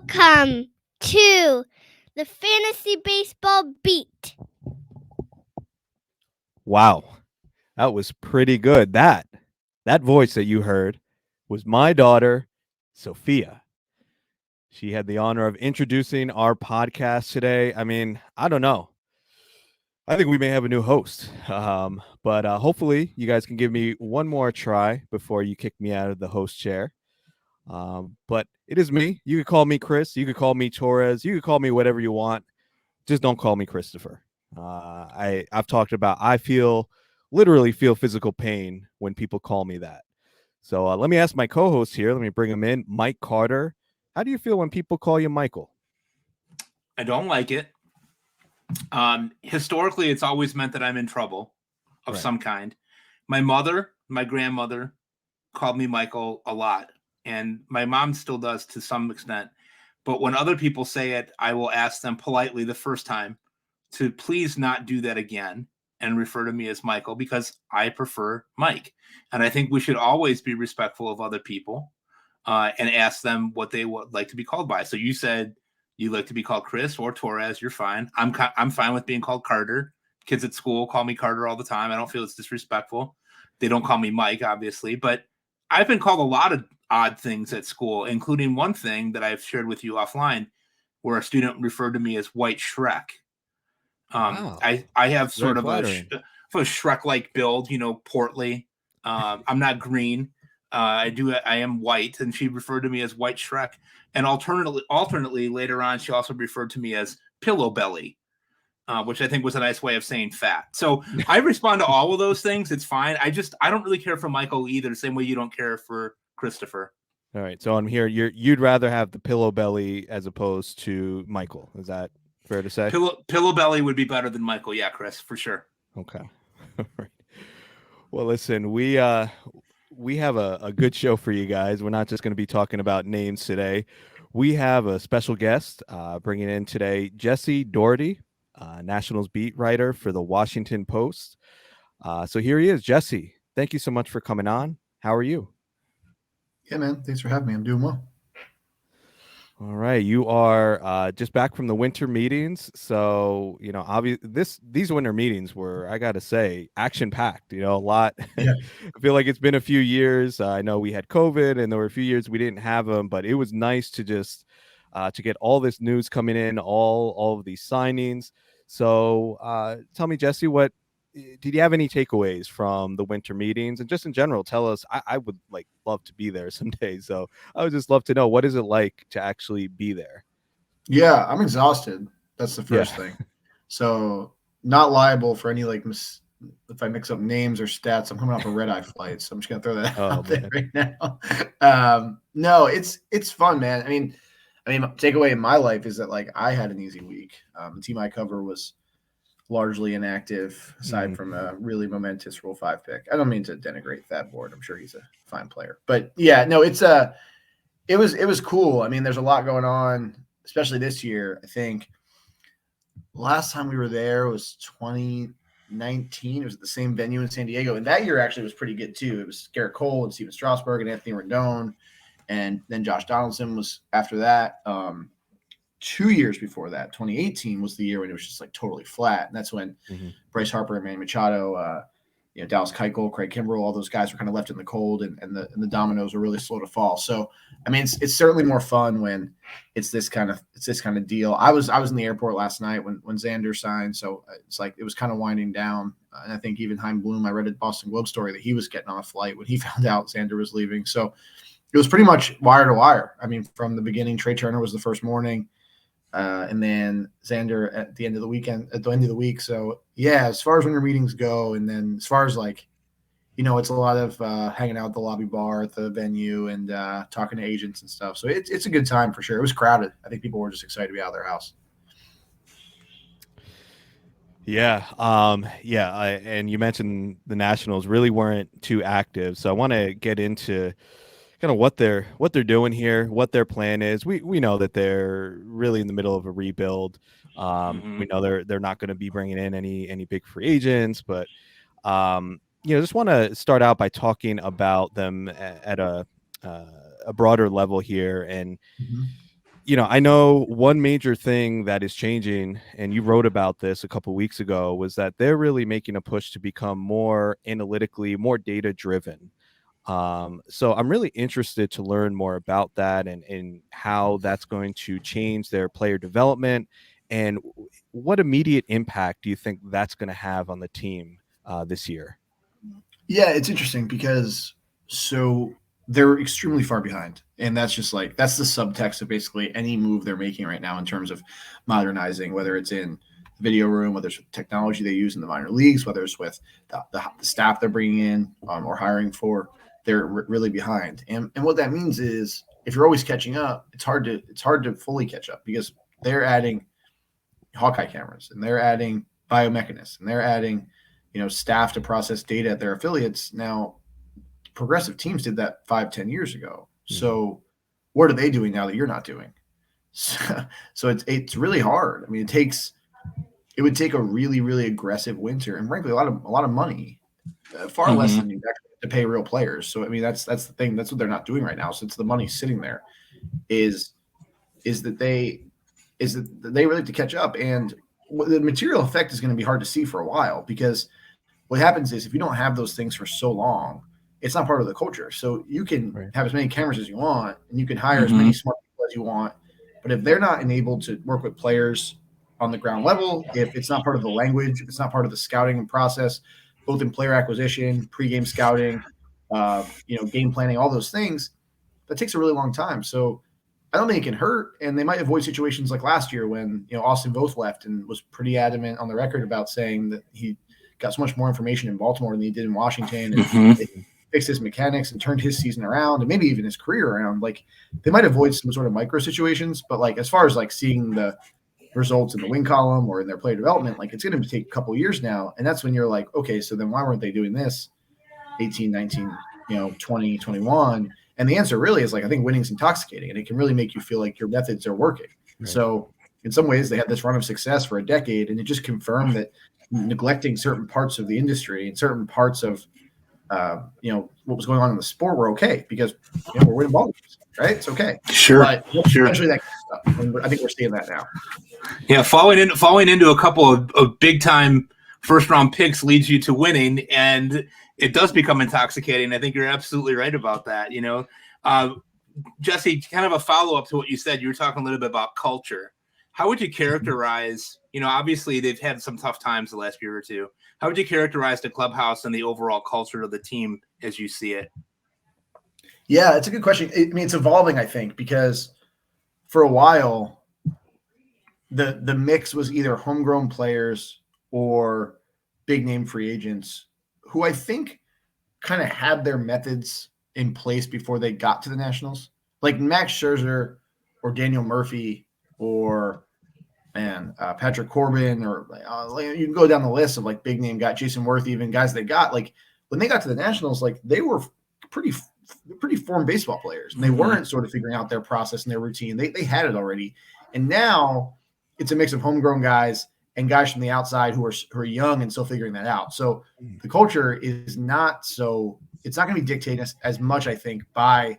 Welcome to the Fantasy Baseball Beat. Wow, that was pretty good. That voice that you heard was my daughter, Sophia. She had the honor of introducing our podcast today. I mean, I don't know. I think we may have a new host, but hopefully you guys can give me one more try before you kick me out of the host chair. But it is me. You could call me Chris. You could call me Torres. You could call me whatever you want. Just don't call me Christopher. I've talked about I literally feel physical pain when people call me that. So let me ask my co-host here. Let me bring him in, Mike Carter. How do you feel when people call you Michael? I don't like it. Historically, it's always meant that I'm in trouble of some kind. My grandmother called me Michael a lot, and my mom still does to some extent. But when other people say it, I will ask them politely the first time to please not do that again and refer to me as Michael, because I prefer Mike. And I think we should always be respectful of other people and ask them what they would like to be called by. So you said you like to be called Chris or Torres. You're fine. I'm fine with being called Carter. Kids at school call me Carter all the time. I don't feel it's disrespectful. They don't call me Mike, obviously, but I've been called a lot of odd things at school, including one thing that I've shared with you offline, where a student referred to me as White Shrek. Wow. I have sort of a Shrek-like build, portly. I'm not green. I am white, and she referred to me as White Shrek. And alternately, later on, she also referred to me as Pillow Belly, which I think was a nice way of saying fat. So I respond to all of those things. It's fine. I don't really care for Michael either, the same way you don't care for Christopher. All right. So I'm here. You'd rather have the Pillow Belly as opposed to Michael. Is that fair to say? Pillow Belly would be better than Michael. Yeah, Chris, for sure. Okay. All right. Well, listen, we have a good show for you guys. We're not just going to be talking about names today. We have a special guest bringing in today, Jesse Dougherty, Nationals beat writer for the Washington Post. So here he is, Jesse. Thank you so much for coming on. How are you? Yeah, man. Thanks for having me. I'm doing well. All right, you are just back from the winter meetings, so these winter meetings were, I gotta say, action packed. A lot. Yeah. I feel like it's been a few years. I know we had COVID, and there were a few years we didn't have them, but it was nice to just to get all this news coming in, all of these signings. So tell me, Jesse, did you have any takeaways from the winter meetings, and just in general, tell us. I would love to be there someday, so I would just love to know, what is it like to actually be there? Yeah, I'm exhausted. That's the first thing. So not liable for any if I mix up names or stats. I'm coming off a red-eye flight, so I'm just gonna throw that out there right now. No, it's fun, man. I mean, takeaway in my life is that I had an easy week. The team I cover was largely inactive, aside from a really momentous Rule 5 pick. I don't mean to denigrate Thad Ward. I'm sure he's a fine player, but yeah, no, it was cool. I mean, there's a lot going on, especially this year. I think last time we were there was 2019. It was at the same venue in San Diego, and that year actually was pretty good too. It was Garrett Cole and Steven Strasburg and Anthony Rendon, and then Josh Donaldson was after that. 2 years before that, 2018 was the year when it was just totally flat. And that's when Bryce Harper and Manny Machado, Dallas Keuchel, Craig Kimbrell, all those guys were kind of left in the cold, and the dominoes were really slow to fall. So, I mean, it's certainly more fun when it's this kind of deal. I was in the airport last night when Xander signed. So it was kind of winding down. And I think even Chaim Bloom, I read a Boston Globe story that he was getting on a flight when he found out Xander was leaving. So it was pretty much wire to wire. I mean, from the beginning, Trey Turner was the first morning. And then Xander at the end of the week. So yeah, as far as winter meetings go, and then as far as it's a lot of hanging out at the lobby bar at the venue and talking to agents and stuff. So it's a good time for sure. It was crowded. I think people were just excited to be out of their house. Yeah. And you mentioned the Nationals really weren't too active. So I want to get into kind of what they're doing here, what their plan is. We know that they're really in the middle of a rebuild. We know they're not going to be bringing in any big free agents, but just want to start out by talking about them at a broader level here. And I know one major thing that is changing, and you wrote about this a couple weeks ago, was that they're really making a push to become more analytically, more data driven. So I'm really interested to learn more about that and how that's going to change their player development, and what immediate impact do you think that's going to have on the team this year? Yeah, it's interesting because they're extremely far behind. And that's just that's the subtext of basically any move they're making right now in terms of modernizing, whether it's in the video room, whether it's technology they use in the minor leagues, whether it's with the staff they're bringing in or hiring for. They're really behind. And what that means is if you're always catching up, it's hard to fully catch up because they're adding Hawkeye cameras and they're adding biomechanists and they're adding staff to process data at their affiliates. Now, progressive teams did that 5-10 years ago. So what are they doing now that you're not doing? So it's really hard. I mean, it would take a really, really aggressive winter and frankly a lot of money, far less than you actually have to pay real players. So I mean, that's the thing. That's what they're not doing right now. Since the money's sitting there, is that they really have to catch up, and the material effect is going to be hard to see for a while because what happens is if you don't have those things for so long, it's not part of the culture. So you can have as many cameras as you want and you can hire as many smart people as you want. But if they're not enabled to work with players on the ground level, if it's not part of the language, if it's not part of the scouting process, both in player acquisition, pregame scouting, game planning, all those things, that takes a really long time. So I don't think it can hurt. And they might avoid situations like last year when, Austin Voth left and was pretty adamant on the record about saying that he got so much more information in Baltimore than he did in Washington, and they fixed his mechanics and turned his season around and maybe even his career around. Like they might avoid some sort of micro situations, but as far as seeing the results in the win column or in their player development, it's going to take a couple of years now. And that's when you're like, okay, so then why weren't they doing this 18, 19, 20, 21? And the answer really is I think winning's intoxicating and it can really make you feel like your methods are working. Right. So in some ways they had this run of success for a decade and it just confirmed that neglecting certain parts of the industry and certain parts of what was going on in the sport were okay because we're winning ball games, right? It's okay. Sure. But eventually that kind of stuff, and I think we're seeing that now. Yeah, falling into a couple of big time first round picks leads you to winning, and it does become intoxicating. I think you're absolutely right about that. Jesse, kind of a follow up to what you said. You were talking a little bit about culture. How would you characterize, obviously they've had some tough times the last year or two. How would you characterize the clubhouse and the overall culture of the team as you see it? Yeah, it's a good question. It's evolving, I think, because for a while, the mix was either homegrown players or big name free agents who I think kind of had their methods in place before they got to the Nationals. Like Max Scherzer or Daniel Murphy or Patrick Corbin, or you can go down the list of big name guys, Jason Worth, even guys they got when they got to the Nationals, they were pretty formed baseball players, and they weren't sort of figuring out their process and their routine. They had it already, and now it's a mix of homegrown guys and guys from the outside who are young and still figuring that out. So the culture is not so it's not going to be dictated as much, I think, by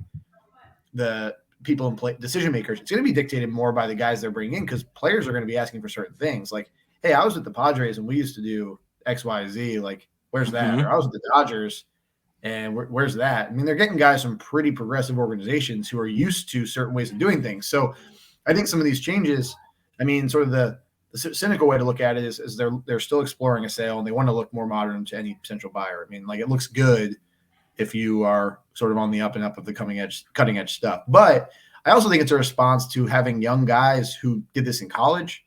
the people in play decision makers. It's going to be dictated more by the guys they're bringing in because players are going to be asking for certain things. Like, hey, I was with the Padres and we used to do X, Y, Z. Where's that? Or I was with the Dodgers and where's that? I mean, they're getting guys from pretty progressive organizations who are used to certain ways of doing things. So I think some of these changes, sort of the cynical way to look at it is they're still exploring a sale and they want to look more modern to any potential buyer. It looks good if you are sort of on the up and up of the cutting edge stuff. But I also think it's a response to having young guys who did this in college,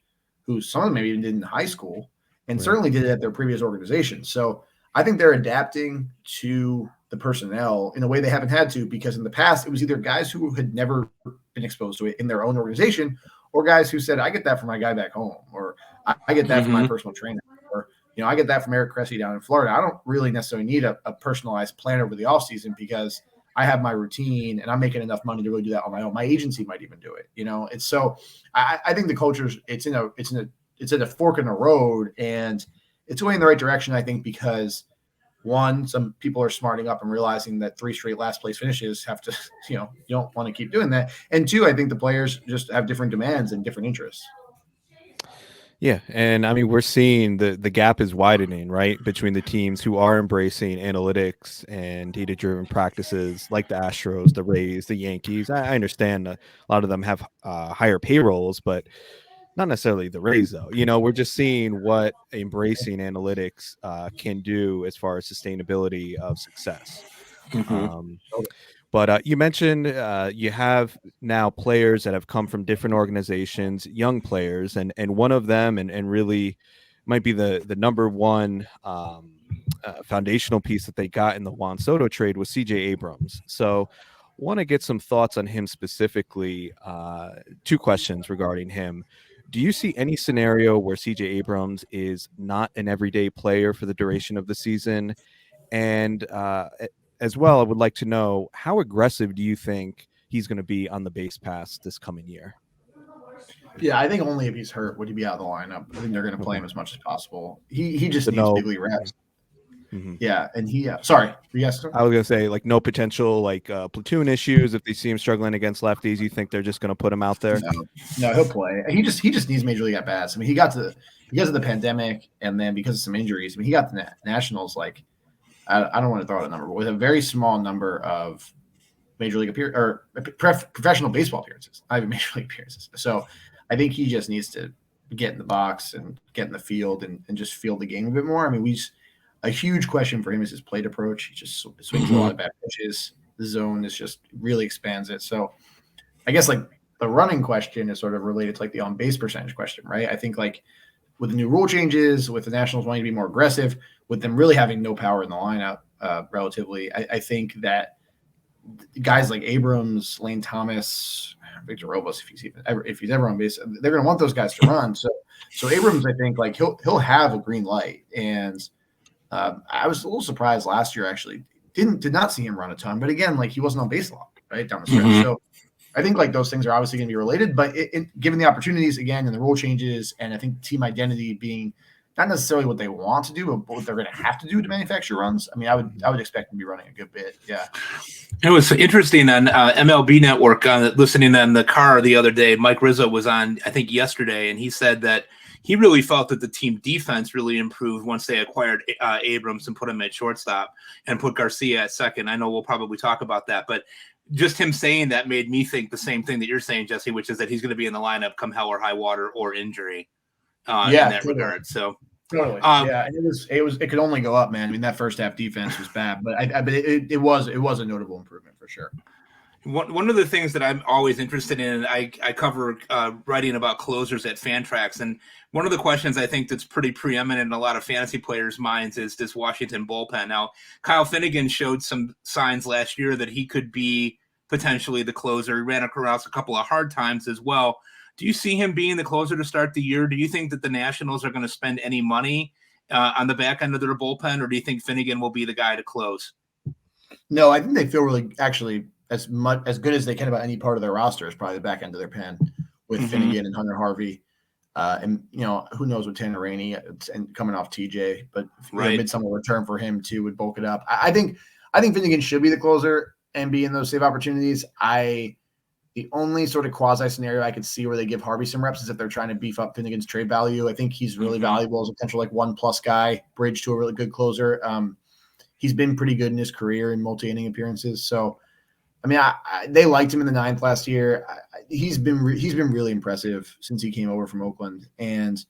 who some of them maybe even did in high school, and certainly did it at their previous organization. So I think they're adapting to the personnel in a way they haven't had to, because in the past, it was either guys who had never been exposed to it in their own organization or guys who said, I get that from my guy back home, or I get that from my personal trainer, or I get that from Eric Cressy down in Florida. I don't really necessarily need a personalized plan over the offseason because I have my routine and I'm making enough money to really do that on my own. My agency might even do it. It's so I think the culture's it's at a fork in the road, and it's going in the right direction, I think, because one, some people are smarting up and realizing that 3 straight last place finishes have to, you don't want to keep doing that. And two, I think the players just have different demands and different interests. Yeah, and I mean we're seeing the gap is widening, right, between the teams who are embracing analytics and data-driven practices, like the Astros, the Rays, the Yankees. I understand a lot of them have higher payrolls, but not necessarily the Rays, though. We're just seeing what embracing analytics can do as far as sustainability of success. But you mentioned you have now players that have come from different organizations, young players, and one of them, and really might be the number one foundational piece that they got in the Juan Soto trade was CJ Abrams. So want to get some thoughts on him specifically. 2 questions regarding him. Do you see any scenario where CJ Abrams is not an everyday player for the duration of the season? And as well, I would like to know, how aggressive do you think he's going to be on the base pass this coming year? Yeah, I think only if he's hurt would he be out of the lineup. I think they're going to play him as much as possible. He just needs big league reps. Mm-hmm. Yeah, and sorry, yes, I was gonna say, like, no potential platoon issues if they see him struggling against lefties. You think they're just gonna put him out there? No, he'll play. He just needs major league at bats. I mean, because of the pandemic, and then because of some injuries. I mean, he got the Nationals I don't want to throw out a number, but with a very small number of major league professional baseball appearances, not even major league appearances. So I think he just needs to get in the box and get in the field and just feel the game a bit more. I mean, a huge question for him is his plate approach. He just swings a lot of bad pitches. The zone really expands it. So I guess the running question is sort of related to the on base percentage question, right? I think with the new rule changes, with the Nationals wanting to be more aggressive, with them really having no power in the lineup relatively, I think that guys like Abrams, Lane Thomas, Victor Robles, if he's ever on base, they're going to want those guys to run. So Abrams, I think he'll have a green light. And I was a little surprised last year, actually. Did not see him run a ton, but again, he wasn't on base long, right, down the stretch. Mm-hmm. So I think those things are obviously going to be related, but given the opportunities again and the rule changes, and I think team identity being not necessarily what they want to do, but what they're going to have to do to manufacture runs. I mean, I would expect him to be running a good bit. Yeah. It was interesting on MLB Network, listening on the car the other day. Mike Rizzo was on, I think, yesterday, and he said that he really felt that the team defense really improved once they acquired Abrams and put him at shortstop and put Garcia at second. I know we'll probably talk about that, but just him saying that made me think the same thing that you're saying, Jesse, which is that he's going to be in the lineup come hell or high water or injury in that regard. So totally. Yeah. And it could only go up, man. I mean, that first half defense was bad, but it was a notable improvement for sure. One of the things that I'm always interested in, I cover writing about closers at Fantrax, and one of the questions I think that's pretty preeminent in a lot of fantasy players' minds is this Washington bullpen. Now, Kyle Finnegan showed some signs last year that he could be potentially the closer. He ran across a couple of hard times as well. Do you see him being the closer to start the year? Do you think that the Nationals are going to spend any money on the back end of their bullpen, or do you think Finnegan will be the guy to close? No, I think they feel really actually as good as they can about any part of their roster is probably the back end of their pen with Finnegan and Hunter Harvey. And who knows with Tanner Rainey and coming off TJ, but midsummer return for him too would bulk it up. I think Finnegan should be the closer and be in those save opportunities. The only sort of quasi scenario I could see where they give Harvey some reps is if they're trying to beef up Finnegan's trade value. I think he's really valuable as a potential 1+ guy, bridge to a really good closer. He's been pretty good in his career in multi-inning appearances. So, I mean, they liked him in the 9th last year. He's been really impressive since he came over from Oakland, and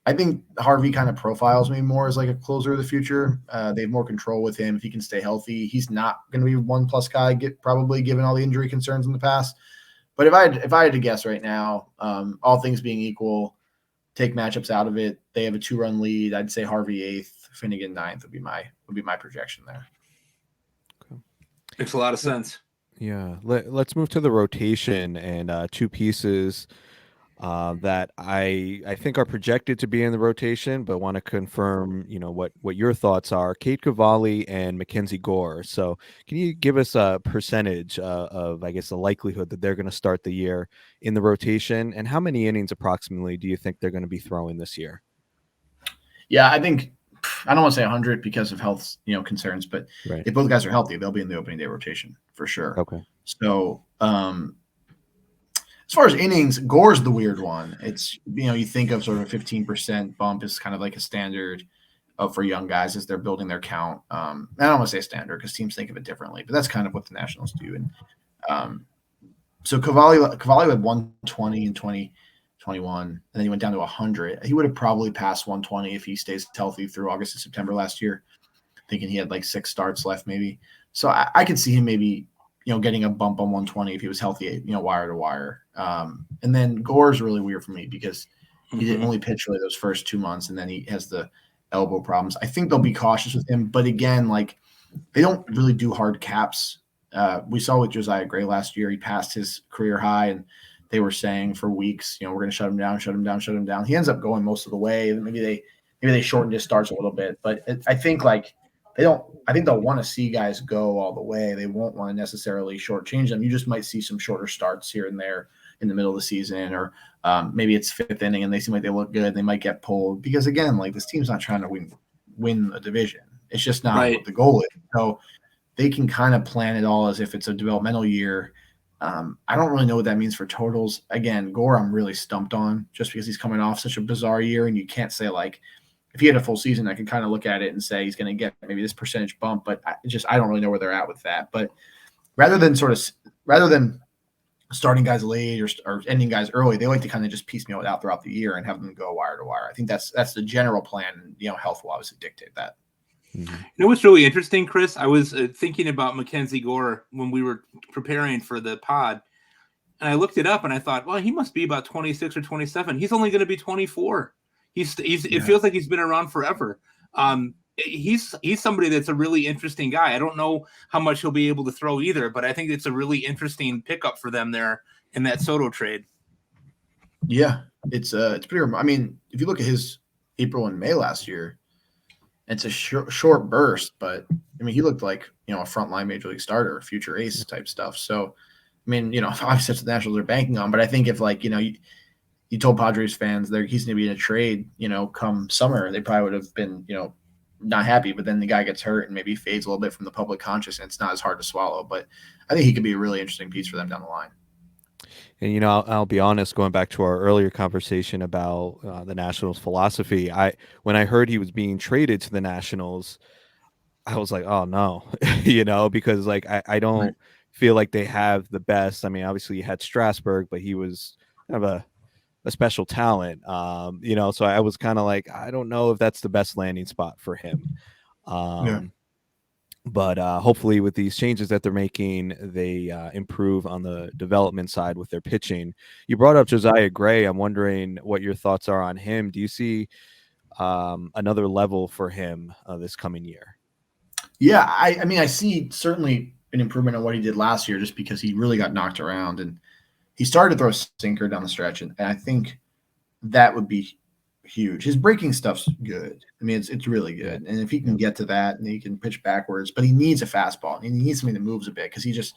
I think Harvey kind of profiles me more as a closer of the future. They have more control with him if he can stay healthy. He's not going to be a 1+ guy, probably given all the injury concerns in the past. But if I had to guess right now, all things being equal, take matchups out of it, they have a 2-run lead. I'd say Harvey 8th, Finnegan 9th would be my projection there. Okay. Makes a lot of sense. Yeah, let's move to the rotation and 2 pieces that I think are projected to be in the rotation, but want to confirm, what your thoughts are. Kate Cavalli and Mackenzie Gore. So can you give us a percentage of, I guess, the likelihood that they're going to start the year in the rotation, and how many innings approximately do you think they're going to be throwing this year? Yeah, I think I don't want to say 100 because of health, concerns, but if both guys are healthy, they'll be in the opening day rotation for sure. Okay. So, as far as innings, Gore's the weird one. It's, you think of sort of a 15% bump is kind of like a standard for young guys as they're building their count. I don't want to say standard because teams think of it differently, but that's kind of what the Nationals do. And so Cavalli had 120 in 2021, and then he went down to 100. He would have probably passed 120 if he stays healthy through August and September last year, thinking he had like 6 starts left maybe. So I could see him maybe, getting a bump on 120 if he was healthy, wire to wire. And then Gore's really weird for me because he didn't only pitch really those first 2 months, and then he has the elbow problems. I think they'll be cautious with him, but again, like they don't really do hard caps. We saw with Josiah Gray last year, he passed his career high, and they were saying for weeks, we're going to shut him down. He ends up going most of the way. Maybe they shortened his starts a little bit, but I think like I think they'll want to see guys go all the way. They won't want to necessarily shortchange them. You just might see some shorter starts here and there in the middle of the season, or maybe it's 5th inning and they seem like they look good. They might get pulled because, again, like this team's not trying to win a division. It's just not what the goal is. So they can kind of plan it all as if it's a developmental year. I don't really know what that means for totals. Again, Gore, I'm really stumped on just because he's coming off such a bizarre year, and you can't say like, if he had a full season, I could kind of look at it and say he's going to get maybe this percentage bump, but I don't really know where they're at with that. But rather than starting guys late or ending guys early, they like to kind of just piecemeal it out throughout the year and have them go wire to wire. I think that's the general plan. Health will obviously dictate that. You know what's really interesting, Chris? I was thinking about Mackenzie Gore when we were preparing for the pod, and I looked it up and I thought, well, he must be about 26 or 27. He's only going to be 24. It feels like he's been around forever. He's somebody that's a really interesting guy. I don't know how much he'll be able to throw either, but I think it's a really interesting pickup for them there in that Soto trade. Yeah, it's pretty. I mean, if you look at his April and May last year, it's a short burst, but I mean, he looked like a frontline major league starter, future ace type stuff. So, I mean, obviously that's the Nationals are banking on, but I think if you told Padres fans he's going to be in a trade, come summer, they probably would have been, not happy. But then the guy gets hurt and maybe fades a little bit from the public conscious, and it's not as hard to swallow. But I think he could be a really interesting piece for them down the line. And, I'll be honest, going back to our earlier conversation about the Nationals' philosophy, when I heard he was being traded to the Nationals, I was like, oh, no, because like I don't feel like they have the best. I mean, obviously you had Strasburg, but he was kind of a special talent, so I was kind of like, I don't know if that's the best landing spot for him. But hopefully with these changes that they're making, they improve on the development side with their pitching. You brought up Josiah Gray. I'm wondering what your thoughts are on him. Do you see another level for him this coming year? Yeah, I mean, I see certainly an improvement on what he did last year just because he really got knocked around, and he started to throw a sinker down the stretch, and I think that would be huge. His breaking stuff's good. I mean, it's really good. And if he can get to that and he can pitch backwards, but he needs a fastball and he needs something that moves a bit because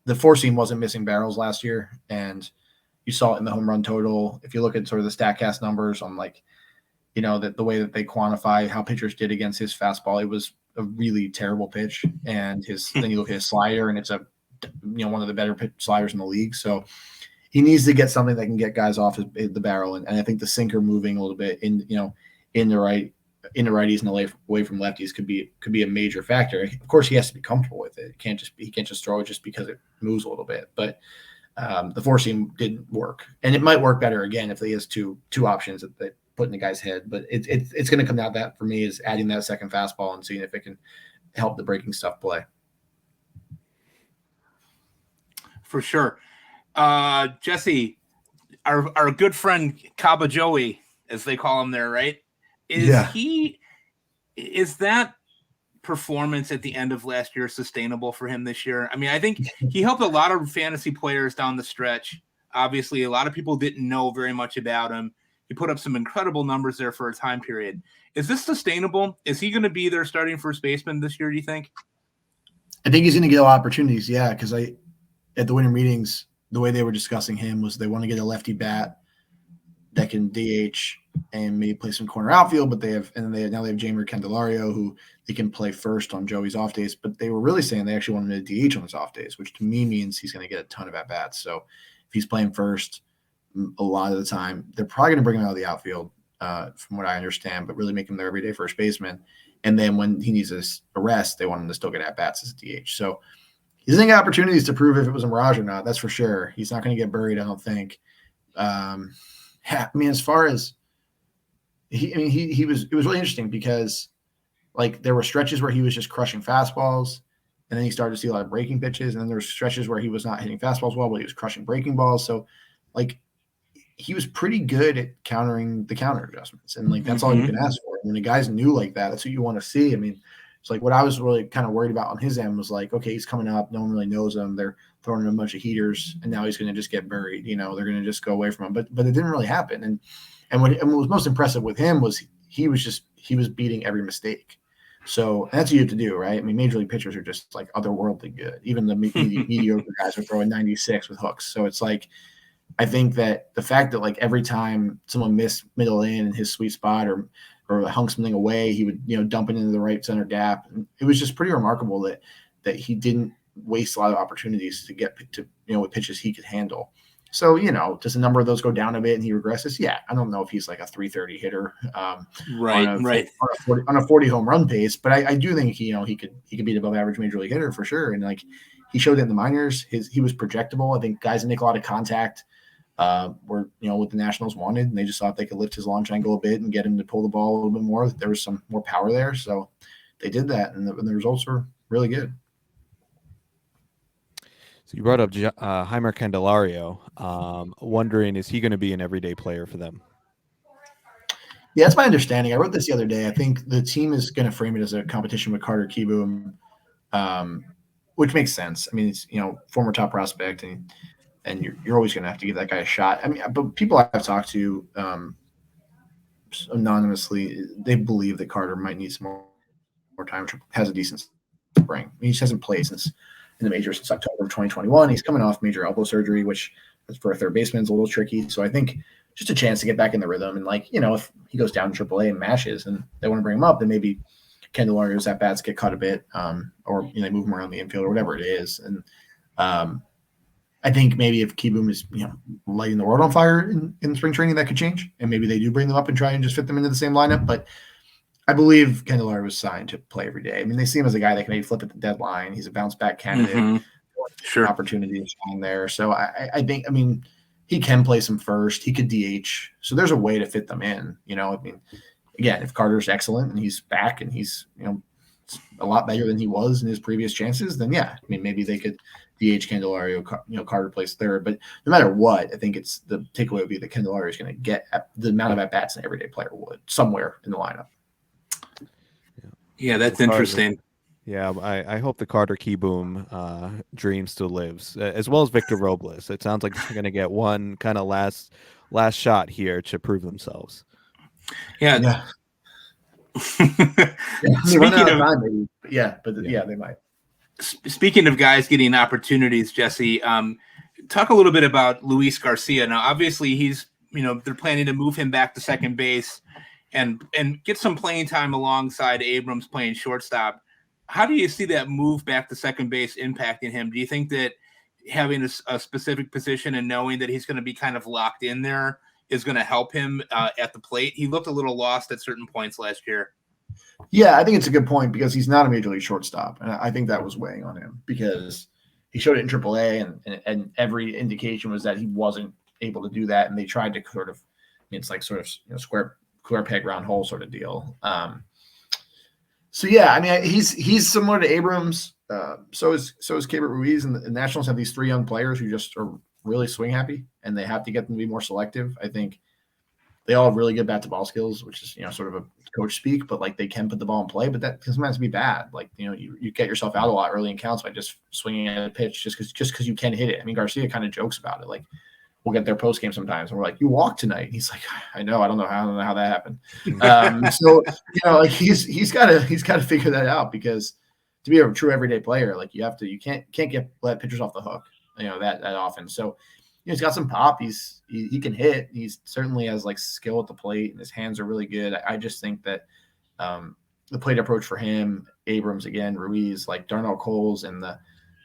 the four seam wasn't missing barrels last year. And you saw it in the home run total. If you look at sort of the StatCast numbers on the way that they quantify how pitchers did against his fastball, it was a really terrible pitch. And then you look at his slider and it's one of the better pitch sliders in the league. So he needs to get something that can get guys off the barrel, and I think the sinker moving a little bit in the righties and away from lefties could be a major factor. Of course, he has to be comfortable with it. He can't just throw it just because it moves a little bit. But the four seam didn't work, and it might work better again if he has two options that they put in the guy's head. But it's going to come down to that for me is adding that second fastball and seeing if it can help the breaking stuff play. For sure. Jesse, our good friend Caba Joey, as they call him there, right? Is that performance at the end of last year sustainable for him this year? I mean, I think he helped a lot of fantasy players down the stretch. Obviously, a lot of people didn't know very much about him. He put up some incredible numbers there for a time period. Is this sustainable? Is he going to be their starting first baseman this year, do you think? I think he's going to get opportunities, yeah, because at the winter meetings, the way they were discussing him was they want to get a lefty bat that can DH and maybe play some corner outfield, but now they have Jeimer, Candelario, who they can play first on Joey's off days. But they were really saying they actually want him to DH on his off days, which to me means he's going to get a ton of at bats. So if he's playing first a lot of the time, they're probably going to bring him out of the outfield, from what I understand, but really make him their everyday first baseman. And then when he needs a rest, they want him to still get at bats as a DH. So he's going to get opportunities to prove if it was a mirage or not. That's for sure. He's not going to get buried, I don't think. I mean, as far as it was really interesting because like there were stretches where he was just crushing fastballs, and then he started to see a lot of breaking pitches, and then there were stretches where he was not hitting fastballs well, but he was crushing breaking balls. So like he was pretty good at countering the counter adjustments, and like that's all you can ask for. When the guy's new like that, that's what you want to see. I mean, it's like what I was really kind of worried about on his end was like, okay, he's coming up, no one really knows him. They're throwing him a bunch of heaters, and now he's going to just get buried. You know, they're going to just go away from him. But it didn't really happen. And what was most impressive with him was he was beating every mistake. So that's what you have to do, right? I mean, major league pitchers are just like otherworldly good. Even the mediocre guys are throwing 96 with hooks. So it's like, I think that the fact that like every time someone missed middle in his sweet spot or hung something away, he would, dump it into the right center gap. And it was just pretty remarkable that he didn't waste a lot of opportunities to get to, with pitches he could handle. So, does a number of those go down a bit and he regresses? Yeah. I don't know if he's like a 330 hitter on a 40 home run pace, but I do think he could be an above average major league hitter for sure. And like he showed it in the minors, he was projectable. I think guys that make a lot of contact were, what the Nationals wanted, and they just thought they could lift his launch angle a bit and get him to pull the ball a little bit more. There was some more power there. So they did that, and the results were really good. So you brought up Jeimer Candelario. Wondering, is he going to be an everyday player for them? Yeah, that's my understanding. I wrote this the other day. I think the team is going to frame it as a competition with Carter Kieboom, which makes sense. I mean, it's, former top prospect, and you're always going to have to give that guy a shot. I mean, but people I've talked to anonymously, they believe that Carter might need some more time, which has a decent spring. I mean, he just hasn't played in the majors since October of 2021. He's coming off major elbow surgery, which for a third baseman is a little tricky. So I think just a chance to get back in the rhythm. And if he goes down to AAA and mashes and they want to bring him up, then maybe Candelario's at bats get cut a bit, or they move him around the infield or whatever it is. And I think maybe if Kieboom is lighting the world on fire in spring training, that could change, and maybe they do bring them up and try and just fit them into the same lineup. But I believe Candelario was signed to play every day. I mean, they see him as a guy that can maybe flip at the deadline. He's a bounce back candidate. Sure, opportunity is on there. So I think, he can play some first. He could DH. So there's a way to fit them in. Again, if Carter's excellent and he's back and he's a lot better than he was in his previous chances, then yeah, maybe they could DH Candelario. Carter plays third. But no matter what, I think it's the takeaway would be that Candelario is going to get the amount of at bats an everyday player would somewhere in the lineup. Yeah, that's interesting. Yeah, I hope the Carter Kieboom dream still lives, as well as Victor Robles. It sounds like they're going to get one kind of last shot here to prove themselves. Yeah. They might. Speaking of guys getting opportunities, Jesse, talk a little bit about Luis Garcia. Now, obviously, he's they're planning to move him back to second base and get some playing time alongside Abrams playing shortstop. How do you see that move back to second base impacting him? Do you think that having a specific position and knowing that he's going to be kind of locked in there is going to help him at the plate? He looked a little lost at certain points last year. Yeah, I think it's a good point because he's not a major league shortstop. And I think that was weighing on him because he showed it in AAA and every indication was that he wasn't able to do that. And they tried to it's like square peg round hole sort of deal. So yeah, he's similar to Abrams. So is Keibert Ruiz, and the Nationals have these three young players who just are really swing happy, and they have to get them to be more selective. I think they all have really good bat to ball skills, which is sort of a coach speak, but like they can put the ball in play, but that can sometimes be bad. Like you get yourself out a lot early in counts by just swinging at a pitch just because you can hit it. Garcia kind of jokes about it, like. We'll get their post game sometimes, and we're like, "You walked tonight." And he's like, "I know. I don't know how that happened." He's got to figure that out because to be a true everyday player, like you can't let pitchers off the hook, that often. So he's got some pop. He can hit. He's certainly has like skill at the plate, and his hands are really good. I just think that the plate approach for him, Abrams again, Ruiz, like Darnell Coles, and the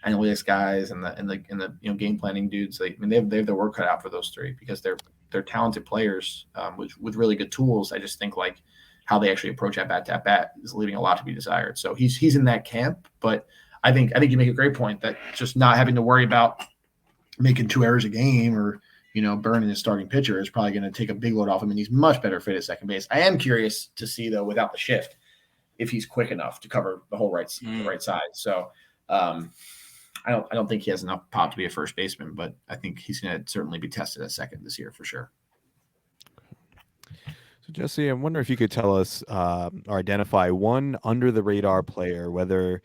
analytics guys, and the game planning dudes. They have their work cut out for those three because they're talented players with really good tools. I just think like how they actually approach at bat is leaving a lot to be desired. So he's in that camp, but I think you make a great point that just not having to worry about making 2 errors a game or burning his starting pitcher is probably going to take a big load off him, and he's much better fit at second base. I am curious to see though, without the shift, if he's quick enough to cover the whole the right side. So I don't think he has enough pop to be a first baseman, but I think he's going to certainly be tested at second this year for sure. So Jesse, I wonder if you could tell us or identify one under the radar player, whether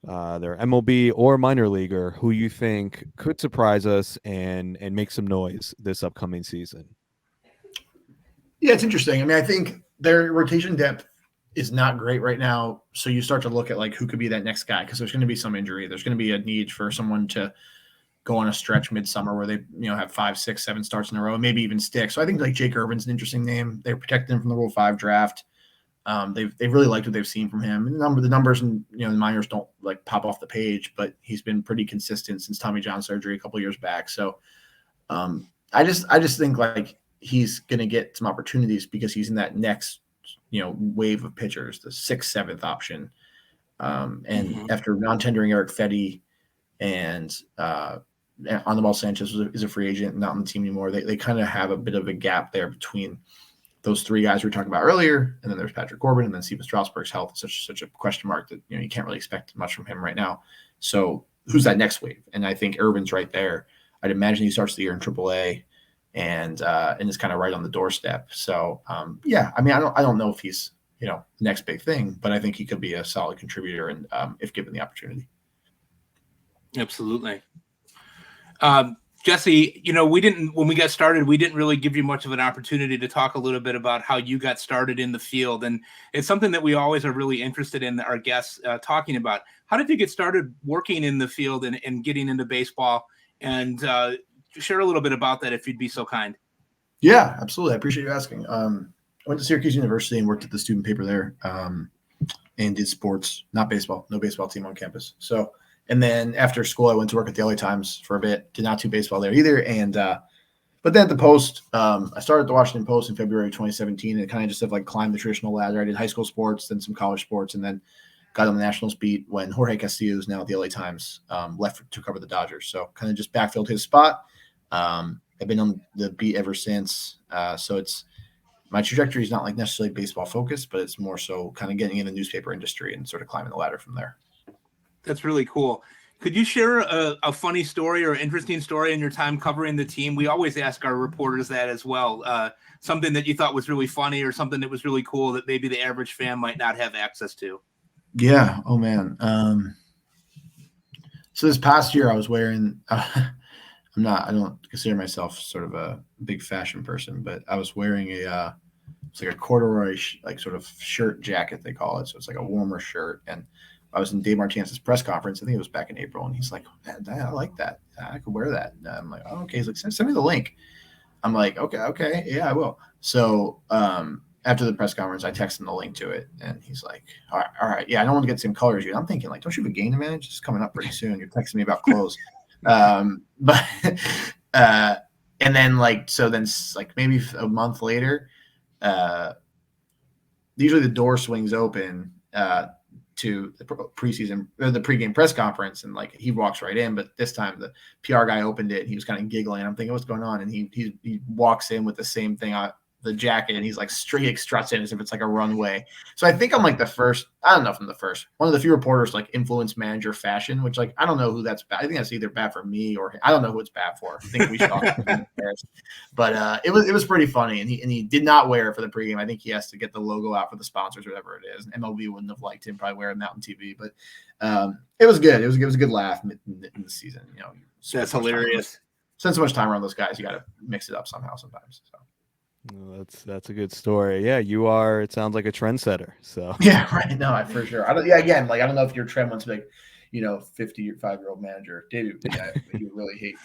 they're MLB or minor leaguer, who you think could surprise us and make some noise this upcoming season. Yeah, it's interesting. I mean, I think their rotation depth is not great right now. So you start to look at like who could be that next guy, because there's going to be some injury. There's going to be a need for someone to go on a stretch midsummer where they have 5, 6, 7 starts in a row, maybe even stick. So I think like Jake Irvin's an interesting name. They're protecting him from the Rule 5 draft. They've really liked what they've seen from him. And the numbers and the minors don't like pop off the page, but he's been pretty consistent since Tommy John surgery a couple of years back. So I just think like he's going to get some opportunities because he's in that next wave of pitchers, the 6th, 7th option. And after non-tendering Eric Fetty and Anibal Sanchez is a free agent, not on the team anymore. They kind of have a bit of a gap there between those 3 guys we were talking about earlier, and then there's Patrick Corbin, and then Steven Strasburg's health is such a question mark that you can't really expect much from him right now. So who's that next wave? And I think Irvin's right there. I'd imagine he starts the year in AAA, and is kind of right on the doorstep. So yeah, I mean, I don't know if he's next big thing, but I think he could be a solid contributor, and if given the opportunity. Absolutely. Jesse, when we got started, we didn't really give you much of an opportunity to talk a little bit about how you got started in the field. And it's something that we always are really interested in our guests talking about. How did you get started working in the field and getting into baseball? And share a little bit about that if you'd be so kind. Yeah, absolutely. I appreciate you asking. I went to Syracuse University and worked at the student paper there and did sports, not baseball, no baseball team on campus. So, and then after school, I went to work at the LA Times for a bit. Did not do baseball there either. And but then at the Post, I started at the Washington Post in February 2017, and kind of just have like climbed the traditional ladder. I did high school sports, then some college sports, and then got on the Nationals beat when Jorge Castillo, who's now at the LA Times, left to cover the Dodgers. So kind of just backfilled his spot. I've been on the beat ever since. So it's my trajectory is not like necessarily baseball focused, but it's more so kind of getting in the newspaper industry and sort of climbing the ladder from there. That's really cool. Could you share a funny story or interesting story in your time covering the team? We always ask our reporters that as well. Something that you thought was really funny or something that was really cool that maybe the average fan might not have access to. Yeah. Oh man. So this past year I was wearing, I don't consider myself sort of a big fashion person, but I was wearing it's like a corduroy, like sort of shirt jacket, they call it. So it's like a warmer shirt. And I was in Dave Martinez's press conference. I think it was back in April. And he's like, I like that. I could wear that. And I'm like, oh, okay. He's like, send me the link. I'm like, okay. Yeah, I will. So after the press conference, I texted him the link to it. And he's like, all right. Yeah, I don't want to get the same color as you. I'm thinking like, don't you have a game to manage? It's coming up pretty soon. You're texting me about clothes. But and then like maybe a month later, usually the door swings open to the preseason or the pregame press conference, and like he walks right in. But this time the PR guy opened it and he was kind of giggling. I'm thinking, what's going on? And he walks in with the same thing on the jacket, and he's like straight struts in as if it's like a runway. So I think I'm like the first, I don't know if I'm the first, one of the few reporters like influence manager fashion, which like I don't know who that's bad. I think that's either bad for me or I don't know who it's bad for. I think we should all but it was pretty funny, and he did not wear it for the pregame. I think he has to get the logo out for the sponsors or whatever it is. And MLB wouldn't have liked him probably wearing that on TV, but it was good. It was a good laugh in the season. That's hilarious. Spend so much time around those guys, you got to mix it up somehow sometimes. So. Well, that's a good story. Yeah, you are. It sounds like a trendsetter. So yeah, right. No, for sure. I don't know if your trend went to like, 55-year-old manager. David, you really hate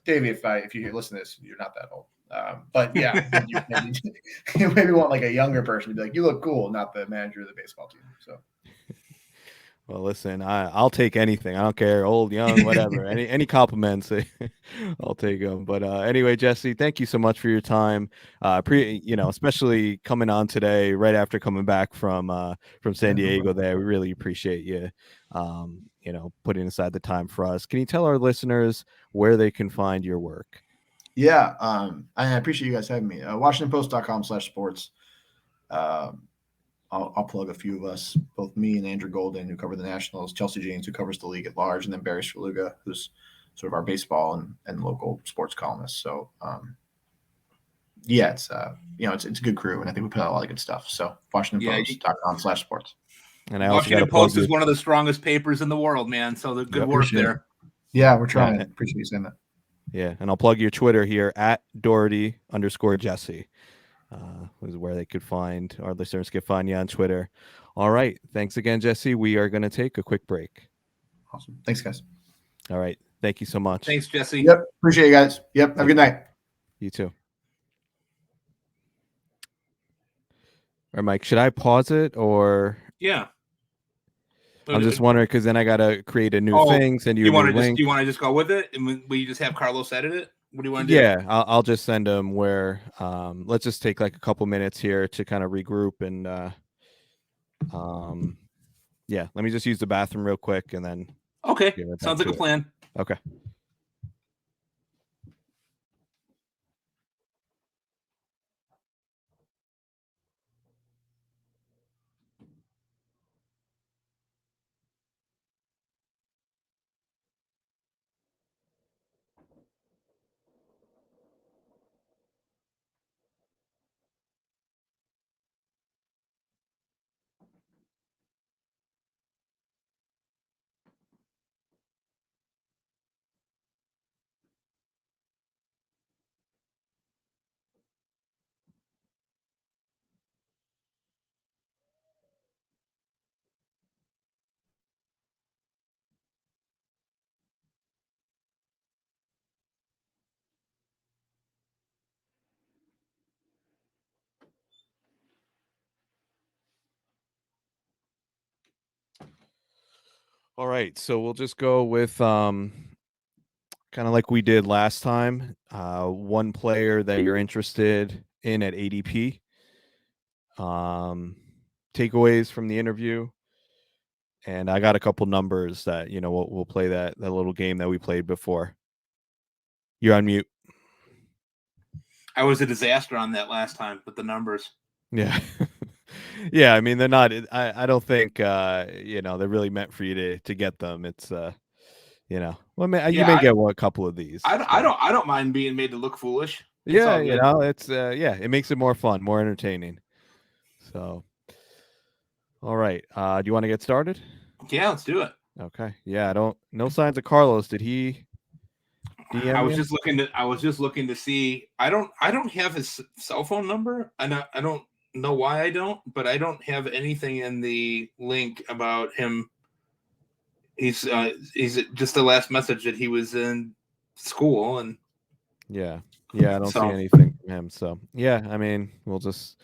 Davey, if you listen to this, you're not that old. But yeah, you maybe want like a younger person to be like, you look cool, not the manager of the baseball team. So. Well, listen, I'll take anything. I don't care, old, young, whatever. any compliments, I'll take them. But anyway, Jesse, thank you so much for your time. Especially coming on today, right after coming back from San Diego. There, we really appreciate you. Putting aside the time for us. Can you tell our listeners where they can find your work? Yeah, I appreciate you guys having me. WashingtonPost.com/sports. I'll plug a few of us, both me and Andrew Golden, who cover the Nationals, Chelsea James, who covers the league at large, and then Barry Straluga, who's sort of our baseball and local sports columnist. So, it's a good crew, and I think we put out a lot of good stuff. So, WashingtonPost.com/sports. And I Washington Post is one of the strongest papers in the world, man. So the good work there. Yeah, we're trying. Yeah. Appreciate you saying that. Yeah, and I'll plug your Twitter here at Dougherty_Jesse. Was where they could find our listeners could find you on Twitter. All right. Thanks again, Jesse. We are going to take a quick break. Awesome. Thanks, guys. All right. Thank you so much. Thanks, Jesse. Yep. Appreciate you guys. Yep. Have a good night. You too. All right, Mike, should I pause it or? Yeah. I'm just wondering because then I got to create a new thing. Send you a new link. Do you want to just go with it? And will you just have Carlos edit it? What do you want to do? Yeah, I'll just send them where. Let's just take like a couple minutes here to kind of regroup and. Let me just use the bathroom real quick and then. Okay, sounds like a plan. Okay. All right, so we'll just go with kind of like we did last time. One player that you're interested in at ADP. Takeaways from the interview, and I got a couple numbers that we'll play that little game that we played before. You're on mute. I was a disaster on that last time with the numbers. Yeah. Yeah, I mean they're not. I don't think they're really meant for you to get them. It's you may get a couple of these. I don't mind being made to look foolish. It's it makes it more fun, more entertaining. So, all right. Do you want to get started? Yeah, let's do it. Okay. Yeah, no signs of Carlos. Did he? DM I was just looking to see. I don't have his cell phone number, and I don't know why I don't, but I don't have anything in the link about him. He's just the last message that he was in school, and I don't see anything from him. So yeah, I mean we'll just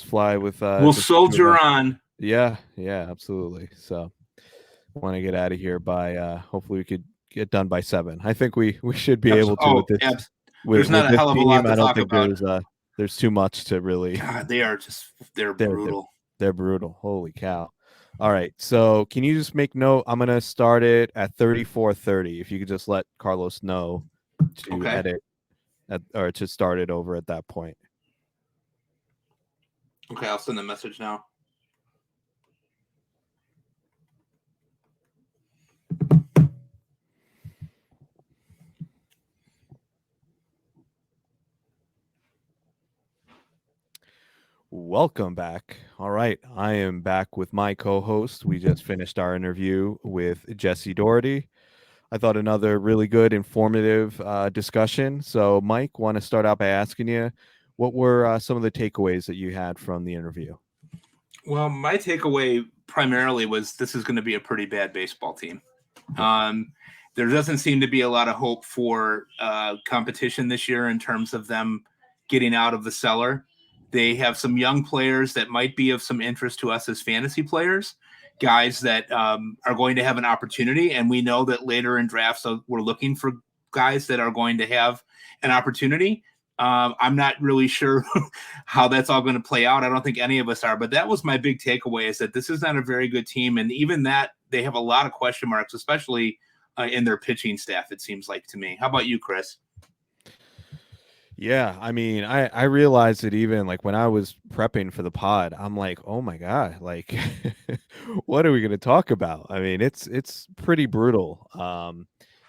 fly with we'll soldier on. Yeah, absolutely. So I want to get out of here by hopefully we could get done by 7. I think we should be able to with this. There's not a hell of a lot to talk about. There's too much to really. God, they're brutal. They're brutal. Holy cow. All right. So can you just make note? I'm going to start it at 34:30. If you could just let Carlos know to edit or to start it over at that point. Okay. I'll send a message now. Welcome back. All right. I am back with my co-host. We just finished our interview with Jesse Dougherty. I thought another really good, informative discussion. So, Mike, want to start out by asking you, what were some of the takeaways that you had from the interview? Well, my takeaway primarily was this is going to be a pretty bad baseball team. there doesn't seem to be a lot of hope for competition this year in terms of them getting out of the cellar. They have some young players that might be of some interest to us as fantasy players, guys that are going to have an opportunity. And we know that later in drafts, so we're looking for guys that are going to have an opportunity. I'm not really sure how that's all going to play out. I don't think any of us are, but that was my big takeaway, is that this is not a very good team. And even that, they have a lot of question marks, especially in their pitching staff, it seems like to me. How about you, Chris? Yeah, I mean, I realized it even like when I was prepping for the pod. I'm like, oh my God, like what are we gonna talk about? I mean, it's pretty brutal.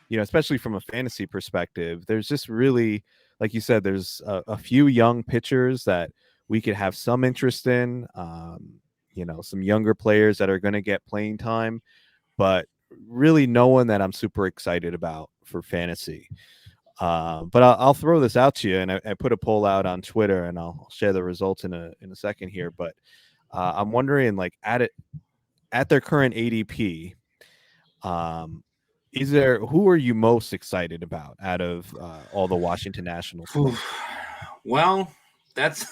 Especially from a fantasy perspective. There's just really, like you said, there's a few young pitchers that we could have some interest in. Some younger players that are gonna get playing time, but really no one that I'm super excited about for fantasy. But I'll throw this out to you, and I put a poll out on Twitter, and I'll share the results in a second here. But I'm wondering, like at their current ADP, who are you most excited about out of all the Washington Nationals players? Well, that's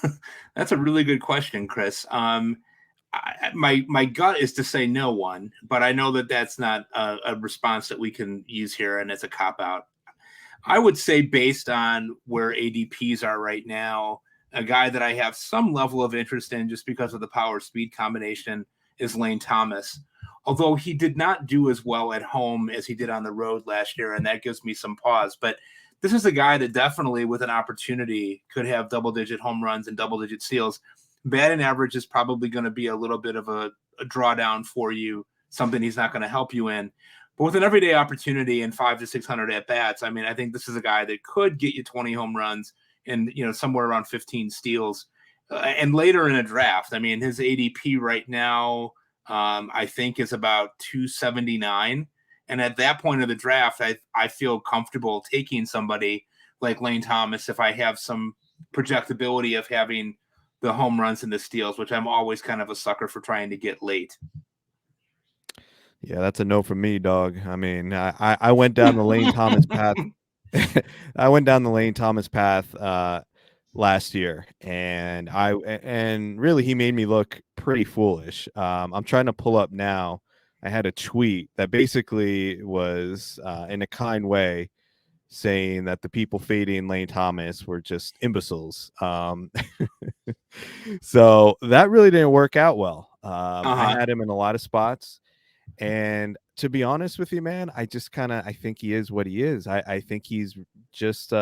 a really good question, Chris. My gut is to say no one, but I know that that's not a response that we can use here, and it's a cop out. I would say, based on where ADPs are right now, a guy that I have some level of interest in just because of the power speed combination is Lane Thomas. Although he did not do as well at home as he did on the road last year, and that gives me some pause. But this is a guy that definitely, with an opportunity, could have double-digit home runs and double-digit steals. Batting average is probably going to be a little bit of a drawdown for you, something he's not going to help you in. But with an everyday opportunity and 500 to 600 at bats, I mean, I think this is a guy that could get you 20 home runs and somewhere around 15 steals. And later in a draft, I mean, his ADP right now, I think, is about 279. And at that point of the draft, I feel comfortable taking somebody like Lane Thomas if I have some projectability of having the home runs and the steals, which I'm always kind of a sucker for trying to get late. Yeah, that's a no from me, dog. I mean, I went down the Lane Thomas path. I went down the Lane Thomas path last year, and really he made me look pretty foolish. I'm trying to pull up now. I had a tweet that basically was in a kind way saying that the people fading Lane Thomas were just imbeciles. So that really didn't work out well. I had him in a lot of spots. And to be honest with you, man, I think he is what he is. I think he's just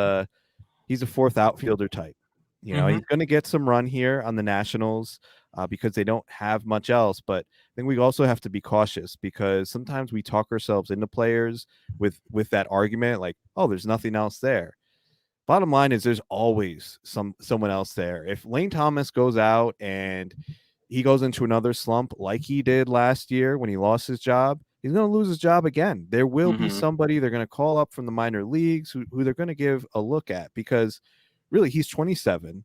he's a fourth outfielder type. He's going to get some run here on the Nationals because they don't have much else. But I think we also have to be cautious because sometimes we talk ourselves into players with that argument like, oh, there's nothing else there. Bottom line is there's always someone else there. If Lane Thomas goes out and he goes into another slump like he did last year when he lost his job, he's going to lose his job again. There will be somebody they're going to call up from the minor leagues who they're going to give a look at because really he's 27.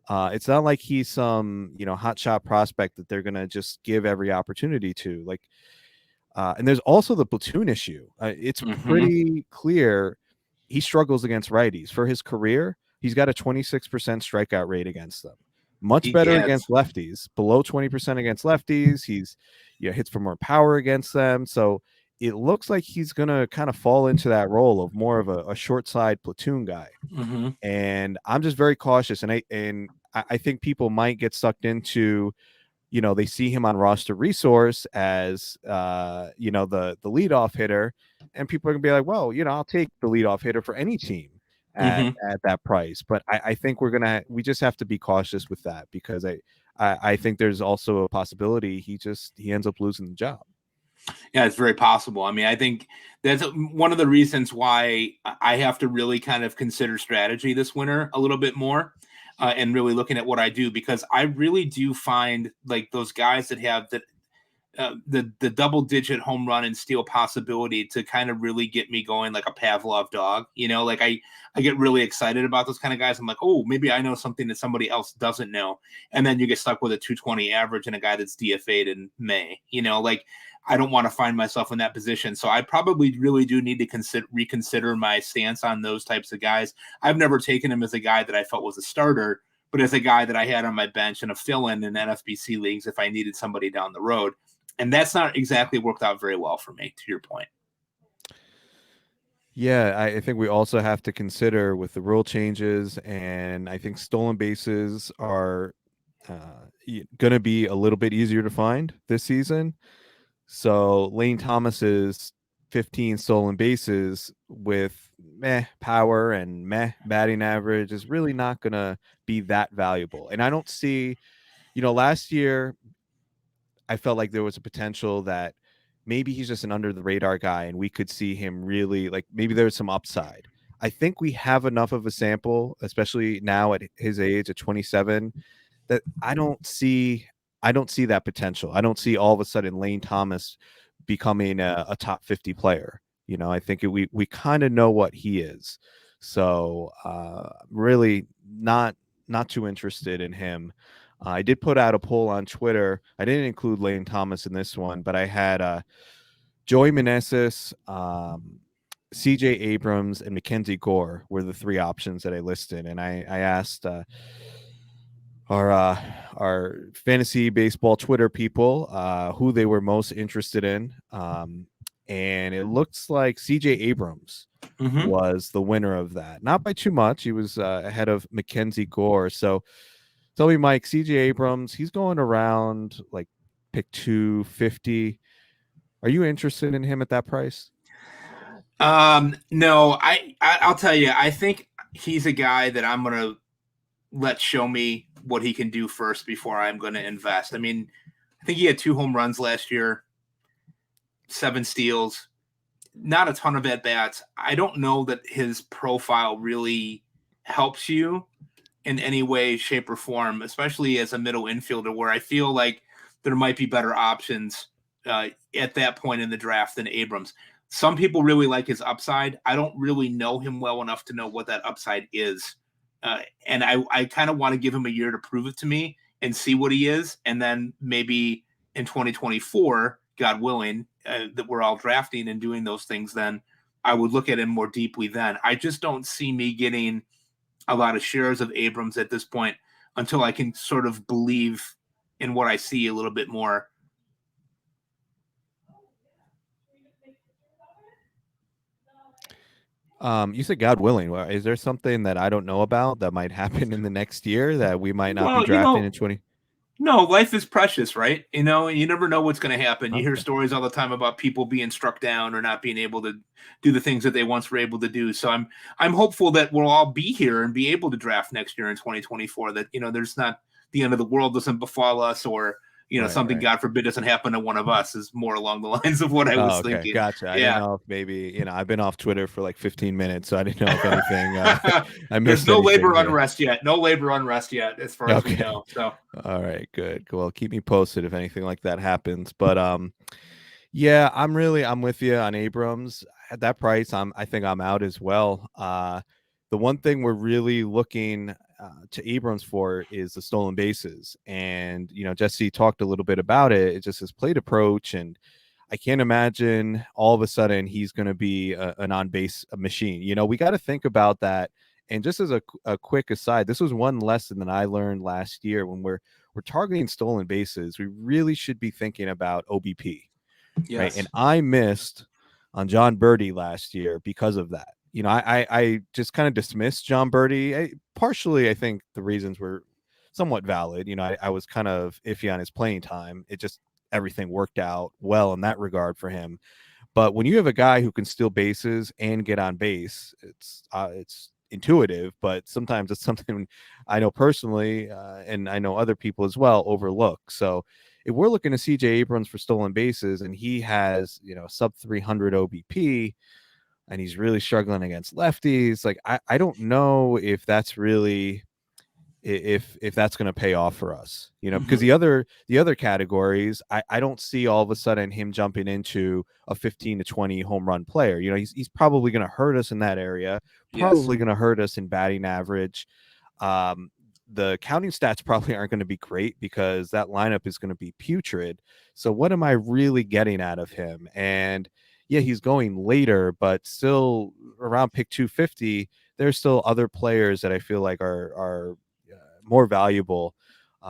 It's not like he's some, hotshot prospect that they're going to just give every opportunity to. And there's also the platoon issue. It's pretty clear he struggles against righties. For his career, he's got a 26% strikeout rate against them. Much better against lefties, below 20% against lefties. He's hits for more power against them. So it looks like he's going to kind of fall into that role of more of a short side platoon guy. And I'm just very cautious. And I think people might get sucked into, they see him on roster resource as, the leadoff hitter. And people are going to be like, well, I'll take the leadoff hitter for any team. At that price, but I think we just have to be cautious with that because I think there's also a possibility he ends up losing the job. Yeah, it's very possible. I mean, I think that's one of the reasons why I have to really kind of consider strategy this winter a little bit more and really looking at what I do, because I really do find like those guys that have that the double-digit home run and steal possibility to kind of really get me going like a Pavlov dog. Like I get really excited about those kind of guys. I'm like, oh, maybe I know something that somebody else doesn't know. And then you get stuck with a 220 average and a guy that's DFA'd in May. Like I don't want to find myself in that position. So I probably really do need to reconsider my stance on those types of guys. I've never taken him as a guy that I felt was a starter, but as a guy that I had on my bench and a fill-in in NFBC leagues if I needed somebody down the road. And that's not exactly worked out very well for me, to your point. Yeah, I think we also have to consider with the rule changes, and I think stolen bases are going to be a little bit easier to find this season. So Lane Thomas's 15 stolen bases with meh power and meh batting average is really not going to be that valuable. And I don't see, last year, I felt like there was a potential that maybe he's just an under the radar guy and we could see him really, like, maybe there's some upside. I think we have enough of a sample, especially now at his age at 27, that I don't see that potential. I don't see all of a sudden Lane Thomas becoming a top 50 player. I think we kind of know what he is. So really not too interested in him. I did put out a poll on Twitter. I didn't include Lane Thomas in this one, but I had Joey Meneses, CJ Abrams, and Mackenzie Gore were the three options that I listed. And I asked our fantasy baseball Twitter people who they were most interested in. And it looks like CJ Abrams was the winner of that. Not by too much. He was ahead of Mackenzie Gore. So tell me, Mike, CJ Abrams, he's going around like pick 250. Are you interested in him at that price? No, I'll tell you, I think he's a guy that I'm going to let show me what he can do first before I'm going to invest. I mean, I think he had 2 home runs last year, 7 steals, not a ton of at-bats. I don't know that his profile really helps you in any way, shape, or form, especially as a middle infielder, where I feel like there might be better options at that point in the draft than Abrams. Some people really like his upside. I don't really know him well enough to know what that upside is. And I kind of want to give him a year to prove it to me and see what he is. And then maybe in 2024, God willing, that we're all drafting and doing those things, then I would look at him more deeply then. I just don't see me getting a lot of shares of Abrams at this point until I can sort of believe in what I see a little bit more. You said God willing. Is there something that I don't know about that might happen in the next year that we might not be drafting in 20? No, life is precious, right? You never know what's going to happen. You hear stories all the time about people being struck down or not being able to do the things that they once were able to do. So I'm hopeful that we'll all be here and be able to draft next year in 2024, that, there's not the end of the world doesn't befall us, or, something, God forbid, doesn't happen to one of us, is more along the lines of what I was thinking. Gotcha. I didn't know if maybe, I've been off Twitter for like 15 minutes, so I didn't know if anything, I missed. There's no labor unrest yet. No labor unrest yet, as far as we know. So. All right, good. Well, keep me posted if anything like that happens. But yeah, I'm with you on Abrams at that price. I think I'm out as well. The one thing we're really looking to Abrams for is the stolen bases, and Jesse talked a little bit about it. It's just his plate approach, and I can't imagine all of a sudden he's going to be an on-base machine. We got to think about that. And just as a quick aside, this was one lesson that I learned last year. When we're targeting stolen bases, we really should be thinking about OBP. Yes. Right? And I missed on John Birdie last year because of that. I just kind of dismissed John Birdie. Partially, I think the reasons were somewhat valid. I was kind of iffy on his playing time. It just, everything worked out well in that regard for him. But when you have a guy who can steal bases and get on base, it's intuitive, but sometimes it's something I know personally, and I know other people as well, overlook. So if we're looking to CJ Abrams for stolen bases and he has, sub 300 OBP, and he's really struggling against lefties, like I don't know if that's really if that's going to pay off for us, because the other categories, I don't see all of a sudden him jumping into a 15 to 20 home run player. He's probably going to hurt us in that area, probably going to hurt us in batting average. The counting stats probably aren't going to be great because that lineup is going to be putrid. So what am I really getting out of him? And yeah, he's going later, but still around pick 250, there's still other players that I feel like are more valuable,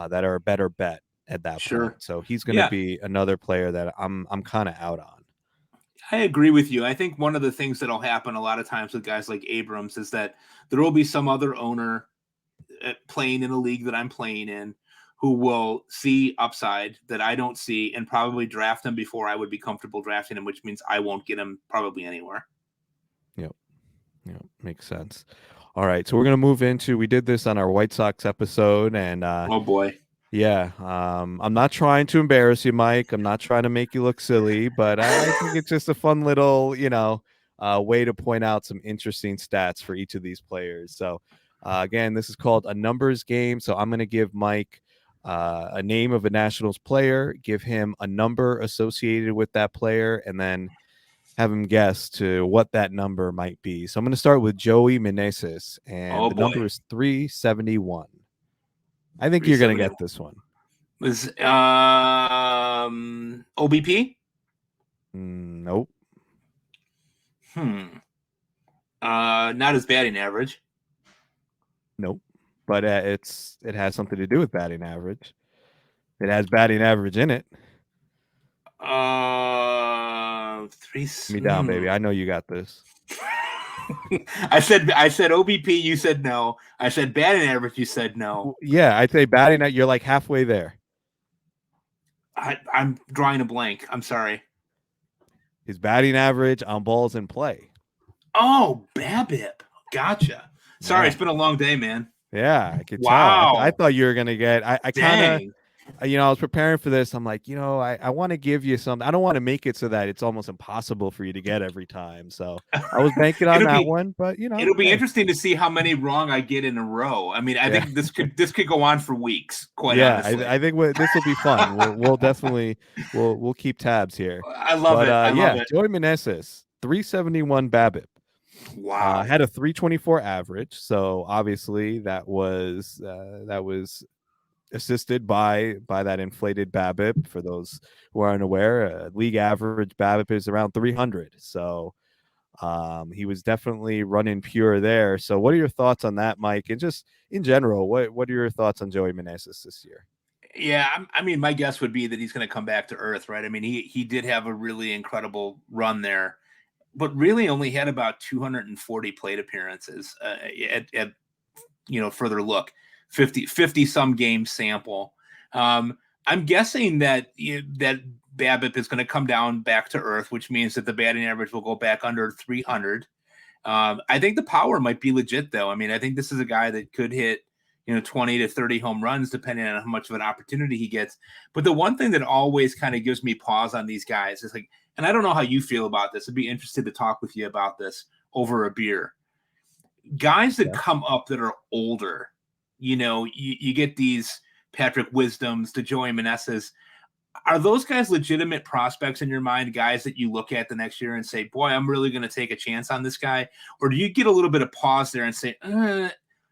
that are a better bet at that point. So he's going to be another player that I'm kind of out on. I agree with you. I think one of the things that'll happen a lot of times with guys like Abrams is that there will be some other owner playing in a league that I'm playing in who will see upside that I don't see and probably draft him before I would be comfortable drafting him, which means I won't get him probably anywhere. Yep. Makes sense. All right, so we're going to move into, we did this on our White Sox episode, and oh boy. Yeah, I'm not trying to embarrass you, Mike. I'm not trying to make you look silly, but I think it's just a fun little, way to point out some interesting stats for each of these players. So, again, this is called a numbers game. So I'm going to give Mike a name of a Nationals player, give him a number associated with that player, and then have him guess to what that number might be. So I'm going to start with Joey Meneses, and the number is 371. I think you're going to get this one. Was OBP? Nope. Not his batting average. Nope. But it has something to do with batting average. It has batting average in it. 3. Me down, baby. I know you got this. I said OBP. You said no. I said batting average. You said no. Yeah, I'd say batting. You're like halfway there. I'm drawing a blank. I'm sorry. His batting average on balls in play. Oh, BABIP. Gotcha. Sorry, It's been a long day, man. Yeah, I could tell. I thought you were gonna get. I kind of. I was preparing for this. I'm like, I want to give you something. I don't want to make it so that it's almost impossible for you to get every time. So I was banking on that one, but it'll be interesting to see how many wrong I get in a row. I mean, I think this could go on for weeks. Quite honestly. I think this will be fun. We'll definitely we'll keep tabs here. I love it. I love it. Joey Meneses, 371 BABIP. Wow. Had a 324 average. So obviously that was assisted by that inflated BABIP. For those who aren't aware, league average BABIP is around 300. So he was definitely running pure there. So what are your thoughts on that, Mike? And just in general, what are your thoughts on Joey Meneses this year? Yeah, I mean, my guess would be that he's going to come back to earth, right? I mean, he did have a really incredible run there, but really only had about 240 plate appearances at further look. 50 some game sample. I'm guessing that that BABIP is going to come down back to earth, which means that the batting average will go back under 300. I think the power might be legit, though. I mean, I think this is a guy that could hit 20 to 30 home runs depending on how much of an opportunity he gets. But the one thing that always kind of gives me pause on these guys is like, and I don't know how you feel about this. I'd be interested to talk with you about this over a beer. Guys that come up that are older. You get these Patrick Wisdoms, the Joey Meneses. Are those guys legitimate prospects in your mind, guys that you look at the next year and say, boy, I'm really going to take a chance on this guy? Or do you get a little bit of pause there and say,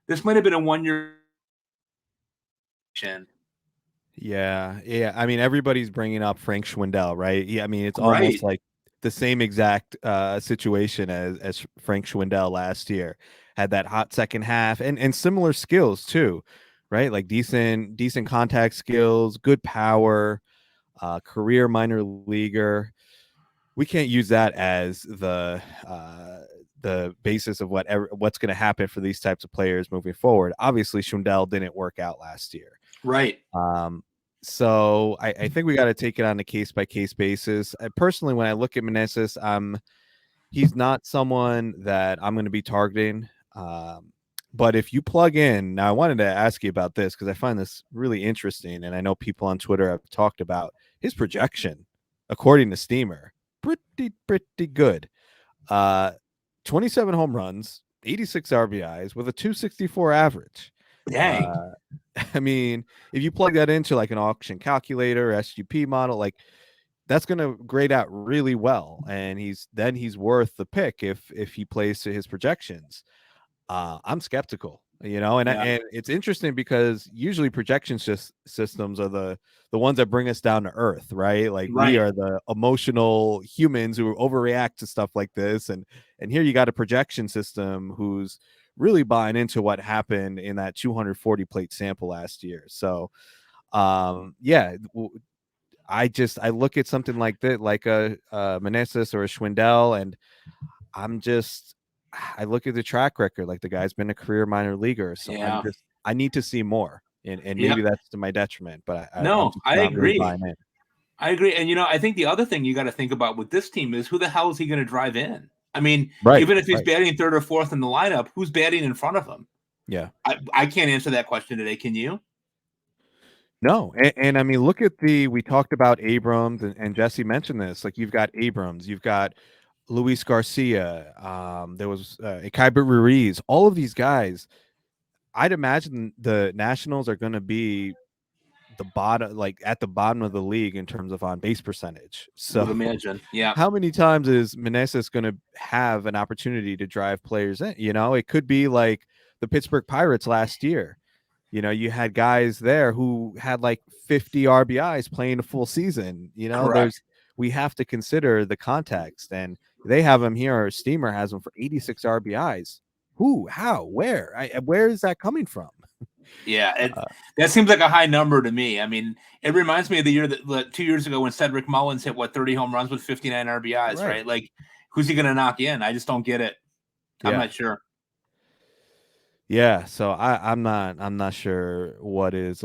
this might have been a 1 year? Yeah. I mean, everybody's bringing up Frank Schwindel, right? Yeah, I mean, it's almost like the same exact situation as Frank Schwindel last year. Had that hot second half and similar skills too, right? Like decent contact skills, good power, career minor leaguer. We can't use that as the basis of what's going to happen for these types of players moving forward. Obviously, Schwindel didn't work out last year, right? So I think we got to take it on a case by case basis. Personally, when I look at Meneses, he's not someone that I'm going to be targeting. But if you plug in, now I wanted to ask you about this because I find this really interesting, and I know people on Twitter have talked about his projection, according to Steamer, pretty good. 27 home runs, 86 RBIs with a 264 average. Dang. I mean, if you plug that into like an auction calculator, SGP model, like that's going to grade out really well, and he's worth the pick if he plays to his projections. I'm skeptical, and and it's interesting because usually projections systems are the ones that bring us down to earth, right? Like we are the emotional humans who overreact to stuff like this, and here you got a projection system who's really buying into what happened in that 240 plate sample last year. So yeah, I look at something like that, like a Meneses or a Schwindel, and I look at the track record, like the guy's been a career minor leaguer. So I need to see more, and maybe that's to my detriment, but I agree. Really I agree. And, I think the other thing you got to think about with this team is who the hell is he going to drive in? I mean, even if he's batting third or fourth in the lineup, who's batting in front of him? Yeah. I can't answer that question today. Can you? No. And I mean, look at we talked about Abrams, and Jesse mentioned this. Like, you've got Abrams, you've got Luis Garcia, there was Kyber Ruiz, all of these guys. I'd imagine the Nationals are going to be the bottom, like at the bottom of the league in terms of on base percentage. So imagine, how many times is Meneses going to have an opportunity to drive players in? It could be like the Pittsburgh Pirates last year. You had guys there who had like 50 RBIs playing a full season. We have to consider the context, and they have him here. Or Steamer has him for 86 RBIs. Who, how, where? Where is that coming from? Yeah, that seems like a high number to me. I mean, it reminds me of the year 2 years ago when Cedric Mullins hit 30 home runs with 59 RBIs, right? Like, who's he going to knock in? I just don't get it. I'm not sure. Yeah, so I'm not sure what's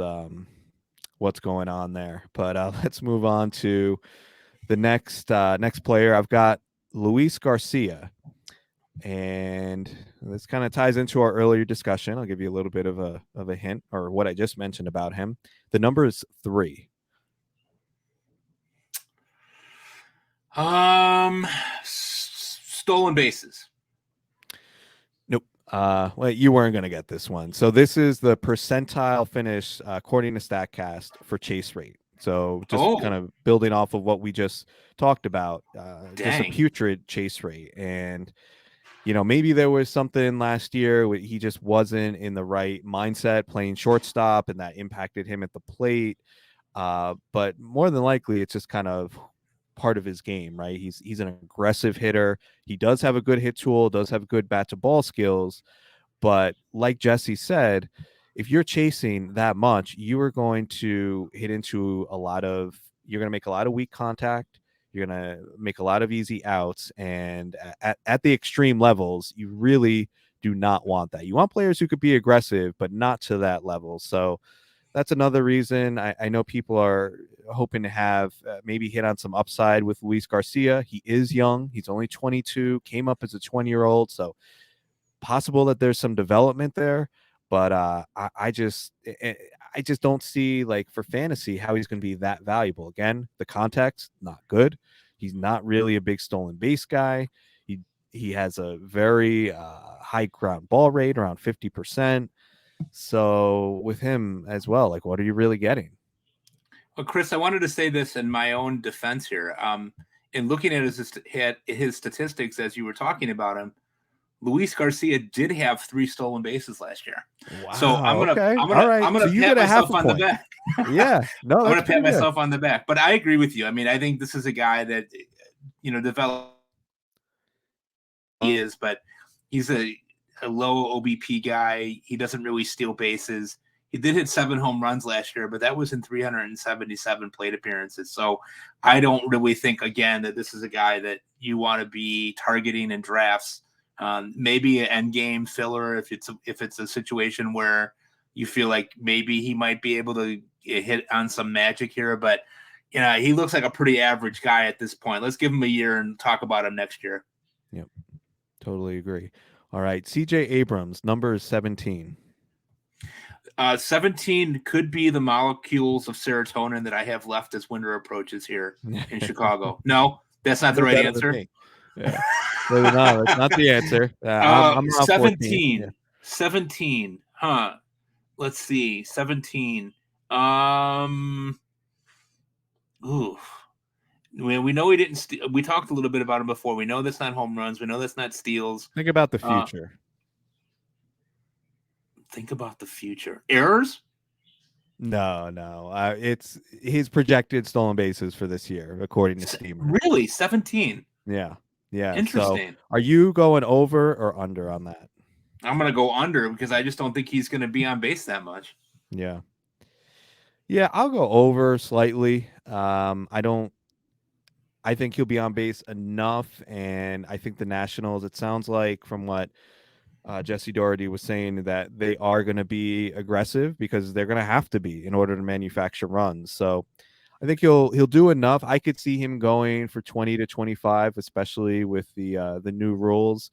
going on there. But let's move on to the next player. I've got Luis Garcia. And this kind of ties into our earlier discussion. I'll give you a little bit of a hint, or what I just mentioned about him. The number is 3. Stolen bases. Nope. Well, you weren't going to get this one. So this is the percentile finish according to StatCast for chase rate. So just kind of building off of what we just talked about, just a putrid chase rate. And maybe there was something last year where he just wasn't in the right mindset playing shortstop, and that impacted him at the plate. But more than likely, it's just kind of part of his game, right? He's an aggressive hitter. He does have a good hit tool, does have good bat to ball skills. But like Jesse said, if you're chasing that much, you are going to hit into you're going to make a lot of weak contact. You're going to make a lot of easy outs, and at the extreme levels, you really do not want that. You want players who could be aggressive, but not to that level. So that's another reason I know people are hoping to have maybe hit on some upside with Luis Garcia. He is young. He's only 22, came up as a 20-year-old. So possible that there's some development there. But I just don't see, like, for fantasy, how he's going to be that valuable. Again, the context, not good. He's not really a big stolen base guy. He has a very high ground ball rate, around 50%. So with him as well, like, what are you really getting? Well, Chris, I wanted to say this in my own defense here. In looking at his statistics as you were talking about him, Luis Garcia did have 3 stolen bases last year. Wow. So I'm gonna pat myself on the back. Yeah, no, I'm gonna pat myself on the back. But I agree with you. I mean, I think this is a guy that developed. He is, but he's a low OBP guy. He doesn't really steal bases. He did hit 7 home runs last year, but that was in 377 plate appearances. So I don't really think, again, that this is a guy that you want to be targeting in drafts. Maybe an end game filler if it's a situation where you feel like maybe he might be able to hit on some magic here, but he looks like a pretty average guy at this point. Let's give him a year and talk about him next year. Yep, totally agree. All right, CJ Abrams, number is 17. 17 could be the molecules of serotonin that I have left as winter approaches here in Chicago. No, that's not the right answer. Yeah. No, that's not the answer. I'm 17. Yeah. 17. Huh. let's see, 17. Ooh. We know he didn't. We talked a little bit about him before. We know that's not home runs. We know that's not steals. Think about the future. Think about the future. Errors? No. It's his projected stolen bases for this year, according to Steamer. Really, 17. Yeah. Interesting. So, are you going over or under on that? I'm gonna go under because I just don't think he's gonna be on base that much. Yeah, I'll go over slightly. I think he'll be on base enough, and I think the Nationals. It sounds like from what Jesse Dougherty was saying that they are going to be aggressive because they're going to have to be in order to manufacture runs. So I think he'll do enough. I could see him going for 20 to 25, especially with the new rules.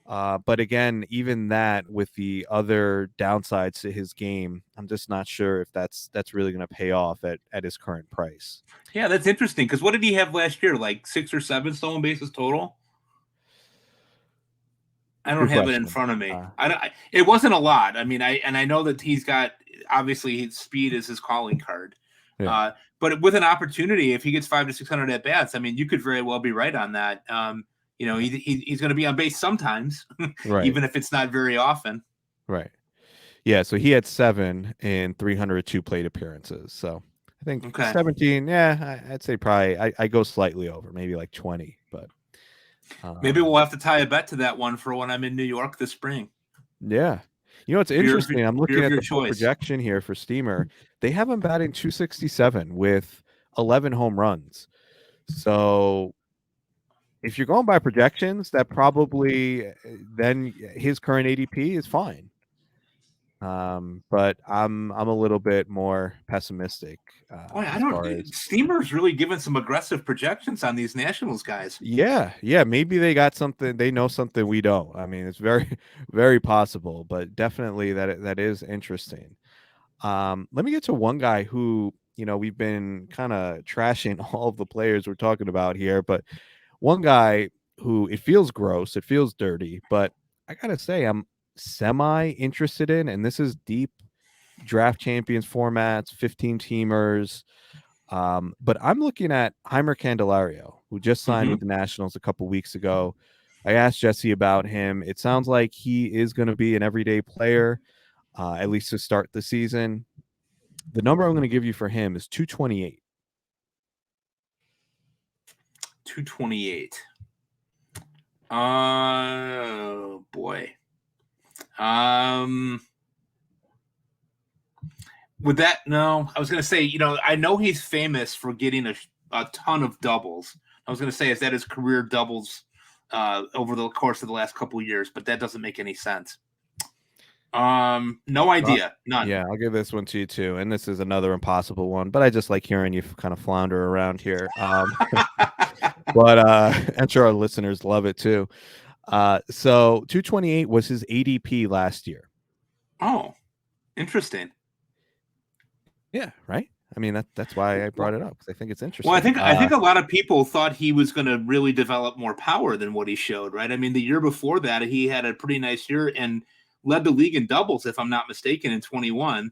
But again, even that with the other downsides to his game, I'm just not sure if that's really going to pay off at his current price. Yeah, that's interesting because what did he have last year? Like 6 or 7 stolen bases total? I don't have it in front of me. It wasn't a lot. I mean, I know that he's got, obviously his speed is his calling card. Yeah. But with an opportunity, if he gets 500 to 600 at bats, I mean, you could very well be right on that. He's going to be on base sometimes, right. Even if it's not very often. Right. Yeah. So he had 7 in 302 plate appearances. So I think 17. Yeah, I'd say probably I go slightly over, maybe like 20. But maybe we'll have to tie a bet to that one for when I'm in New York this spring. Yeah. It's interesting. I'm looking at the projection here for Steamer. They have him batting 267 with 11 home runs. So if you're going by projections, that probably then his current ADP is fine. But I'm a little bit more pessimistic. Steamer's really given some aggressive projections on these Nationals guys. Yeah. Maybe they got something. They know something we don't. I mean, it's very, very possible, but definitely that is interesting. Let me get to one guy who we've been kind of trashing all of the players we're talking about here, but one guy who it feels gross, it feels dirty, but I gotta say I'm semi interested in, and this is deep draft champions formats, 15 teamers. But I'm looking at Jeimer Candelario, who just signed with the Nationals a couple weeks ago. I asked Jesse about him. It sounds like he is going to be an everyday player, at least to start the season. The number I'm going to give you for him is 228. 228. Oh boy. With that, no, I was going to say, I know he's famous for getting a ton of doubles. I was going to say, is that his career doubles over the course of the last couple of years, but that doesn't make any sense. No idea. None. Yeah, I'll give this one to you too. And this is another impossible one, but I just like hearing you kind of flounder around here. But I'm sure our listeners love it too. So 228 was his ADP last year. Oh, interesting. Yeah, right. I mean, that's why I brought it up, because I think it's interesting. Well, I think a lot of people thought he was going to really develop more power than what he showed, right? I mean, the year before that, he had a pretty nice year and led the league in doubles, if I'm not mistaken, in 21.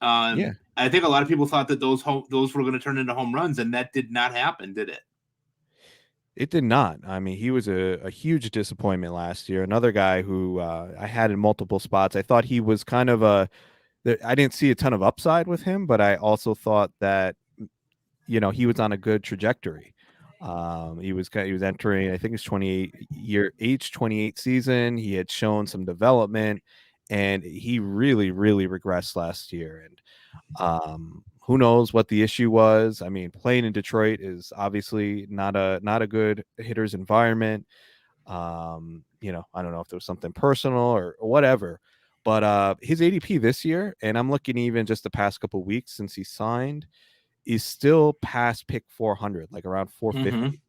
Yeah. I think a lot of people thought that those were going to turn into home runs, and that did not happen, did it? It did not. I mean, he was a huge disappointment last year. Another guy who I had in multiple spots. I thought he was kind of I didn't see a ton of upside with him, but I also thought that, he was on a good trajectory. He was entering, I think his 28 season. He had shown some development, and he really, really regressed last year. And who knows what the issue was? I mean, playing in Detroit is obviously not a good hitter's environment. I don't know if there was something personal or whatever, but his ADP this year, and I'm looking even just the past couple of weeks since he signed, is still past pick 400, like around 450.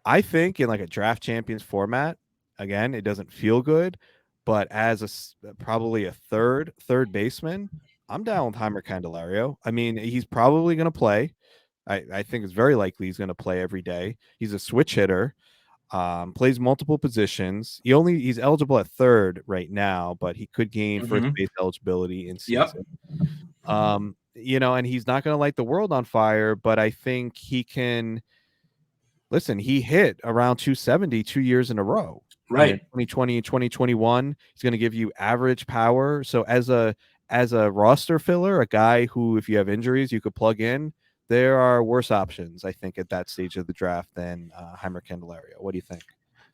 I think in like a draft champions format, again, it doesn't feel good, but as probably a third baseman, I'm down with Jeimer Candelario. I mean, he's probably going to play. I think it's very likely he's going to play every day. He's a switch hitter. Plays multiple positions. He's eligible at third right now, but he could gain first base eligibility in season. And he's not going to light the world on fire, but I think he can. Listen, he hit around 270 2 years in a row. Right. 2020 and 2021. He's going to give you average power. So as a roster filler, a guy who, if you have injuries, you could plug in, there are worse options, I think, at that stage of the draft than Jeimer Candelario. What do you think?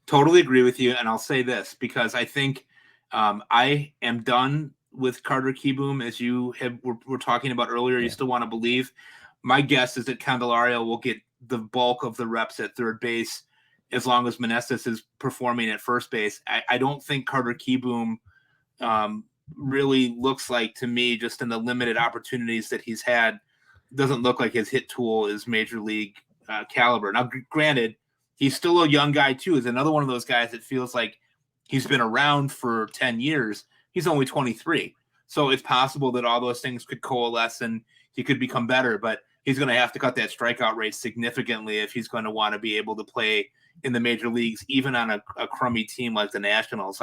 Totally agree with you. And I'll say this, because I think I am done with Carter Kieboom, as you were talking about earlier. You still want to believe. My guess is that Candelario will get the bulk of the reps at third base as long as Meneses is performing at first base. I don't think Carter Kieboom really looks like, to me, just in the limited opportunities that he's had, doesn't look like his hit tool is major league caliber. Now, granted, he's still a young guy too. Is another one of those guys that feels like he's been around for 10 years. He's only 23. So it's possible that all those things could coalesce and he could become better, but he's going to have to cut that strikeout rate significantly if he's going to want to be able to play in the major leagues, even on a crummy team like the Nationals.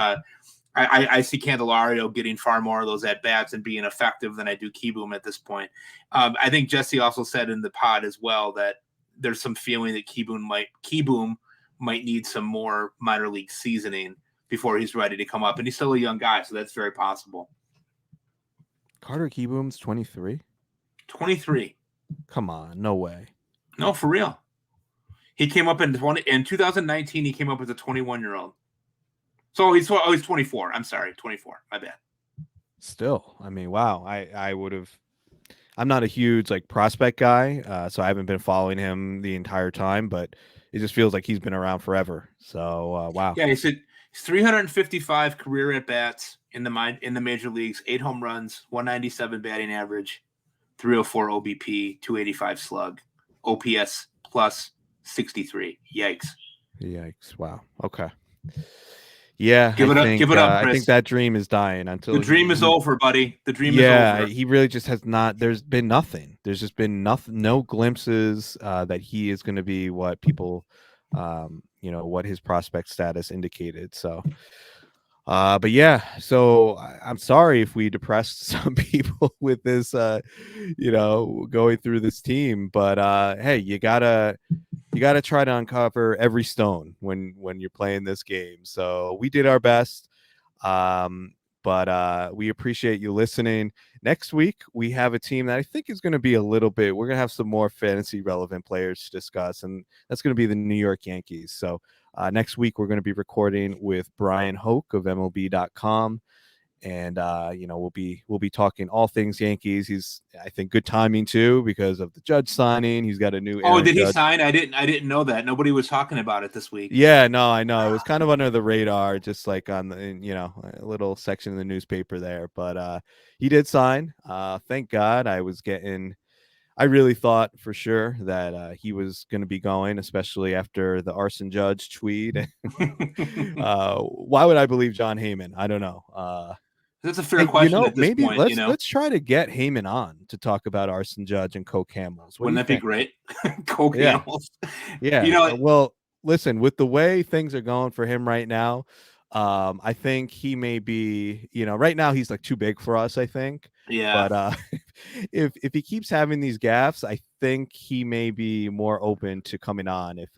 I see Candelario getting far more of those at-bats and being effective than I do Kieboom at this point. I think Jesse also said in the pod as well that there's some feeling that Kieboom might need some more minor league seasoning before he's ready to come up. And he's still a young guy, so that's very possible. Carter Kieboom's 23? 23. Come on, no way. No, for real. He came up in 2019, he came up as a 21-year-old. So he's 24. I'm sorry, 24. My bad. Still, I mean, wow. I would have. I'm not a huge prospect guy, so I haven't been following him the entire time, but it just feels like he's been around forever. So wow. Yeah, he's 355 career at bats in the major leagues, 8 home runs, 197 batting average, 304 OBP, 285 slug, OPS plus 63. Yikes! Wow. Okay. Yeah, give it up, Chris. I think that dream is dying until the dream is over, buddy. The dream is over. Yeah, he really just has not. There's been nothing. There's just been nothing. No glimpses that he is going to be what people, what his prospect status indicated. So, but yeah. So I'm sorry if we depressed some people with this, going through this team. But hey, you gotta try to uncover every stone when you're playing this game. So we did our best, but we appreciate you listening. Next week, we have a team that I think is going to be we're going to have some more fantasy relevant players to discuss, and that's going to be the New York Yankees. So next week, we're going to be recording with Brian Hoke of MLB.com. And we'll be talking all things Yankees. He's, I think, good timing too because of the Judge signing. He's got a new. Oh, did he sign? I didn't know that. Nobody was talking about it this week. Yeah, no, I know. It was kind of under the radar, just like on the a little section in the newspaper there. But he did sign. Thank God. I really thought for sure that he was going to be going, especially after the Arson Judge tweet. Why would I believe John Heyman? I don't know. That's a fair question. At this maybe point, let's try to get Heyman on to talk about Arson Judge and Coke Hamels. Wouldn't that be great? Coke Hamels. Yeah. Well, listen, with the way things are going for him right now, I think he may be, right now he's too big for us, I think. Yeah. But if he keeps having these gaffes, I think he may be more open to coming on if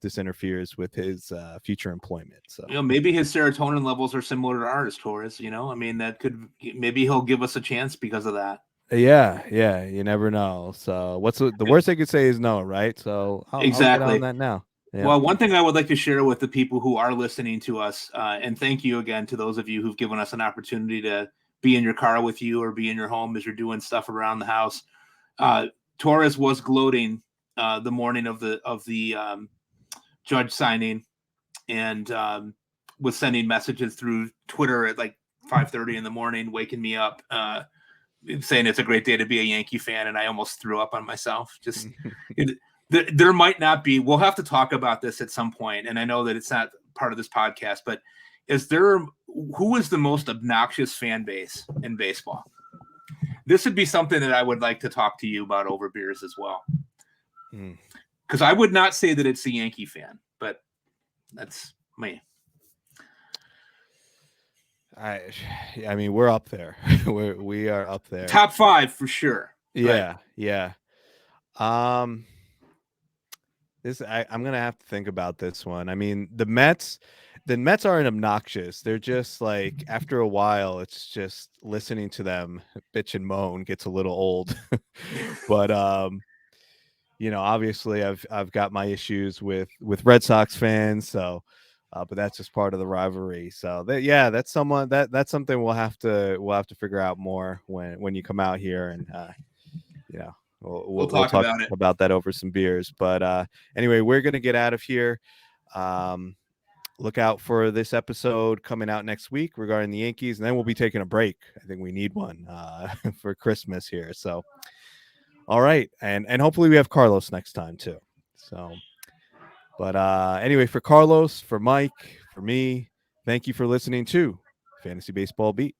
this interferes with his future employment. So maybe his serotonin levels are similar to ours, Torres. Maybe he'll give us a chance because of that. Yeah, you never know. So what's the worst they could say is no, right? So I'll get on that now. Yeah. Well, one thing I would like to share with the people who are listening to us, and thank you again to those of you who've given us an opportunity to be in your car with you or be in your home as you're doing stuff around the house. Torres was gloating the morning of the Judge signing and was sending messages through Twitter at 5:30 in the morning, waking me up, saying it's a great day to be a Yankee fan. And I almost threw up on myself. Just there might not be, we'll have to talk about this at some point. And I know that it's not part of this podcast, but who is the most obnoxious fan base in baseball? This would be something that I would like to talk to you about over beers as well. Because I would not say that it's the Yankee fan, but That's me. I mean, we're up there. we are up there. Top 5 for sure. Yeah, yeah. I'm gonna have to think about this one. I mean, the Mets aren't obnoxious. They're just like, after a while, it's just listening to them bitch and moan gets a little old. But obviously I've got my issues with Red Sox fans, so but that's just part of the rivalry. So that's something we'll have to figure out more when you come out here, and we'll talk about that over some beers. But anyway, we're gonna get out of here. Look out for this episode coming out next week regarding the Yankees, and then we'll be taking a break. I think we need one for Christmas here. So, all right, and hopefully we have Carlos next time too. So, but anyway, for Carlos, for Mike, for me, thank you for listening to Fantasy Baseball Beat.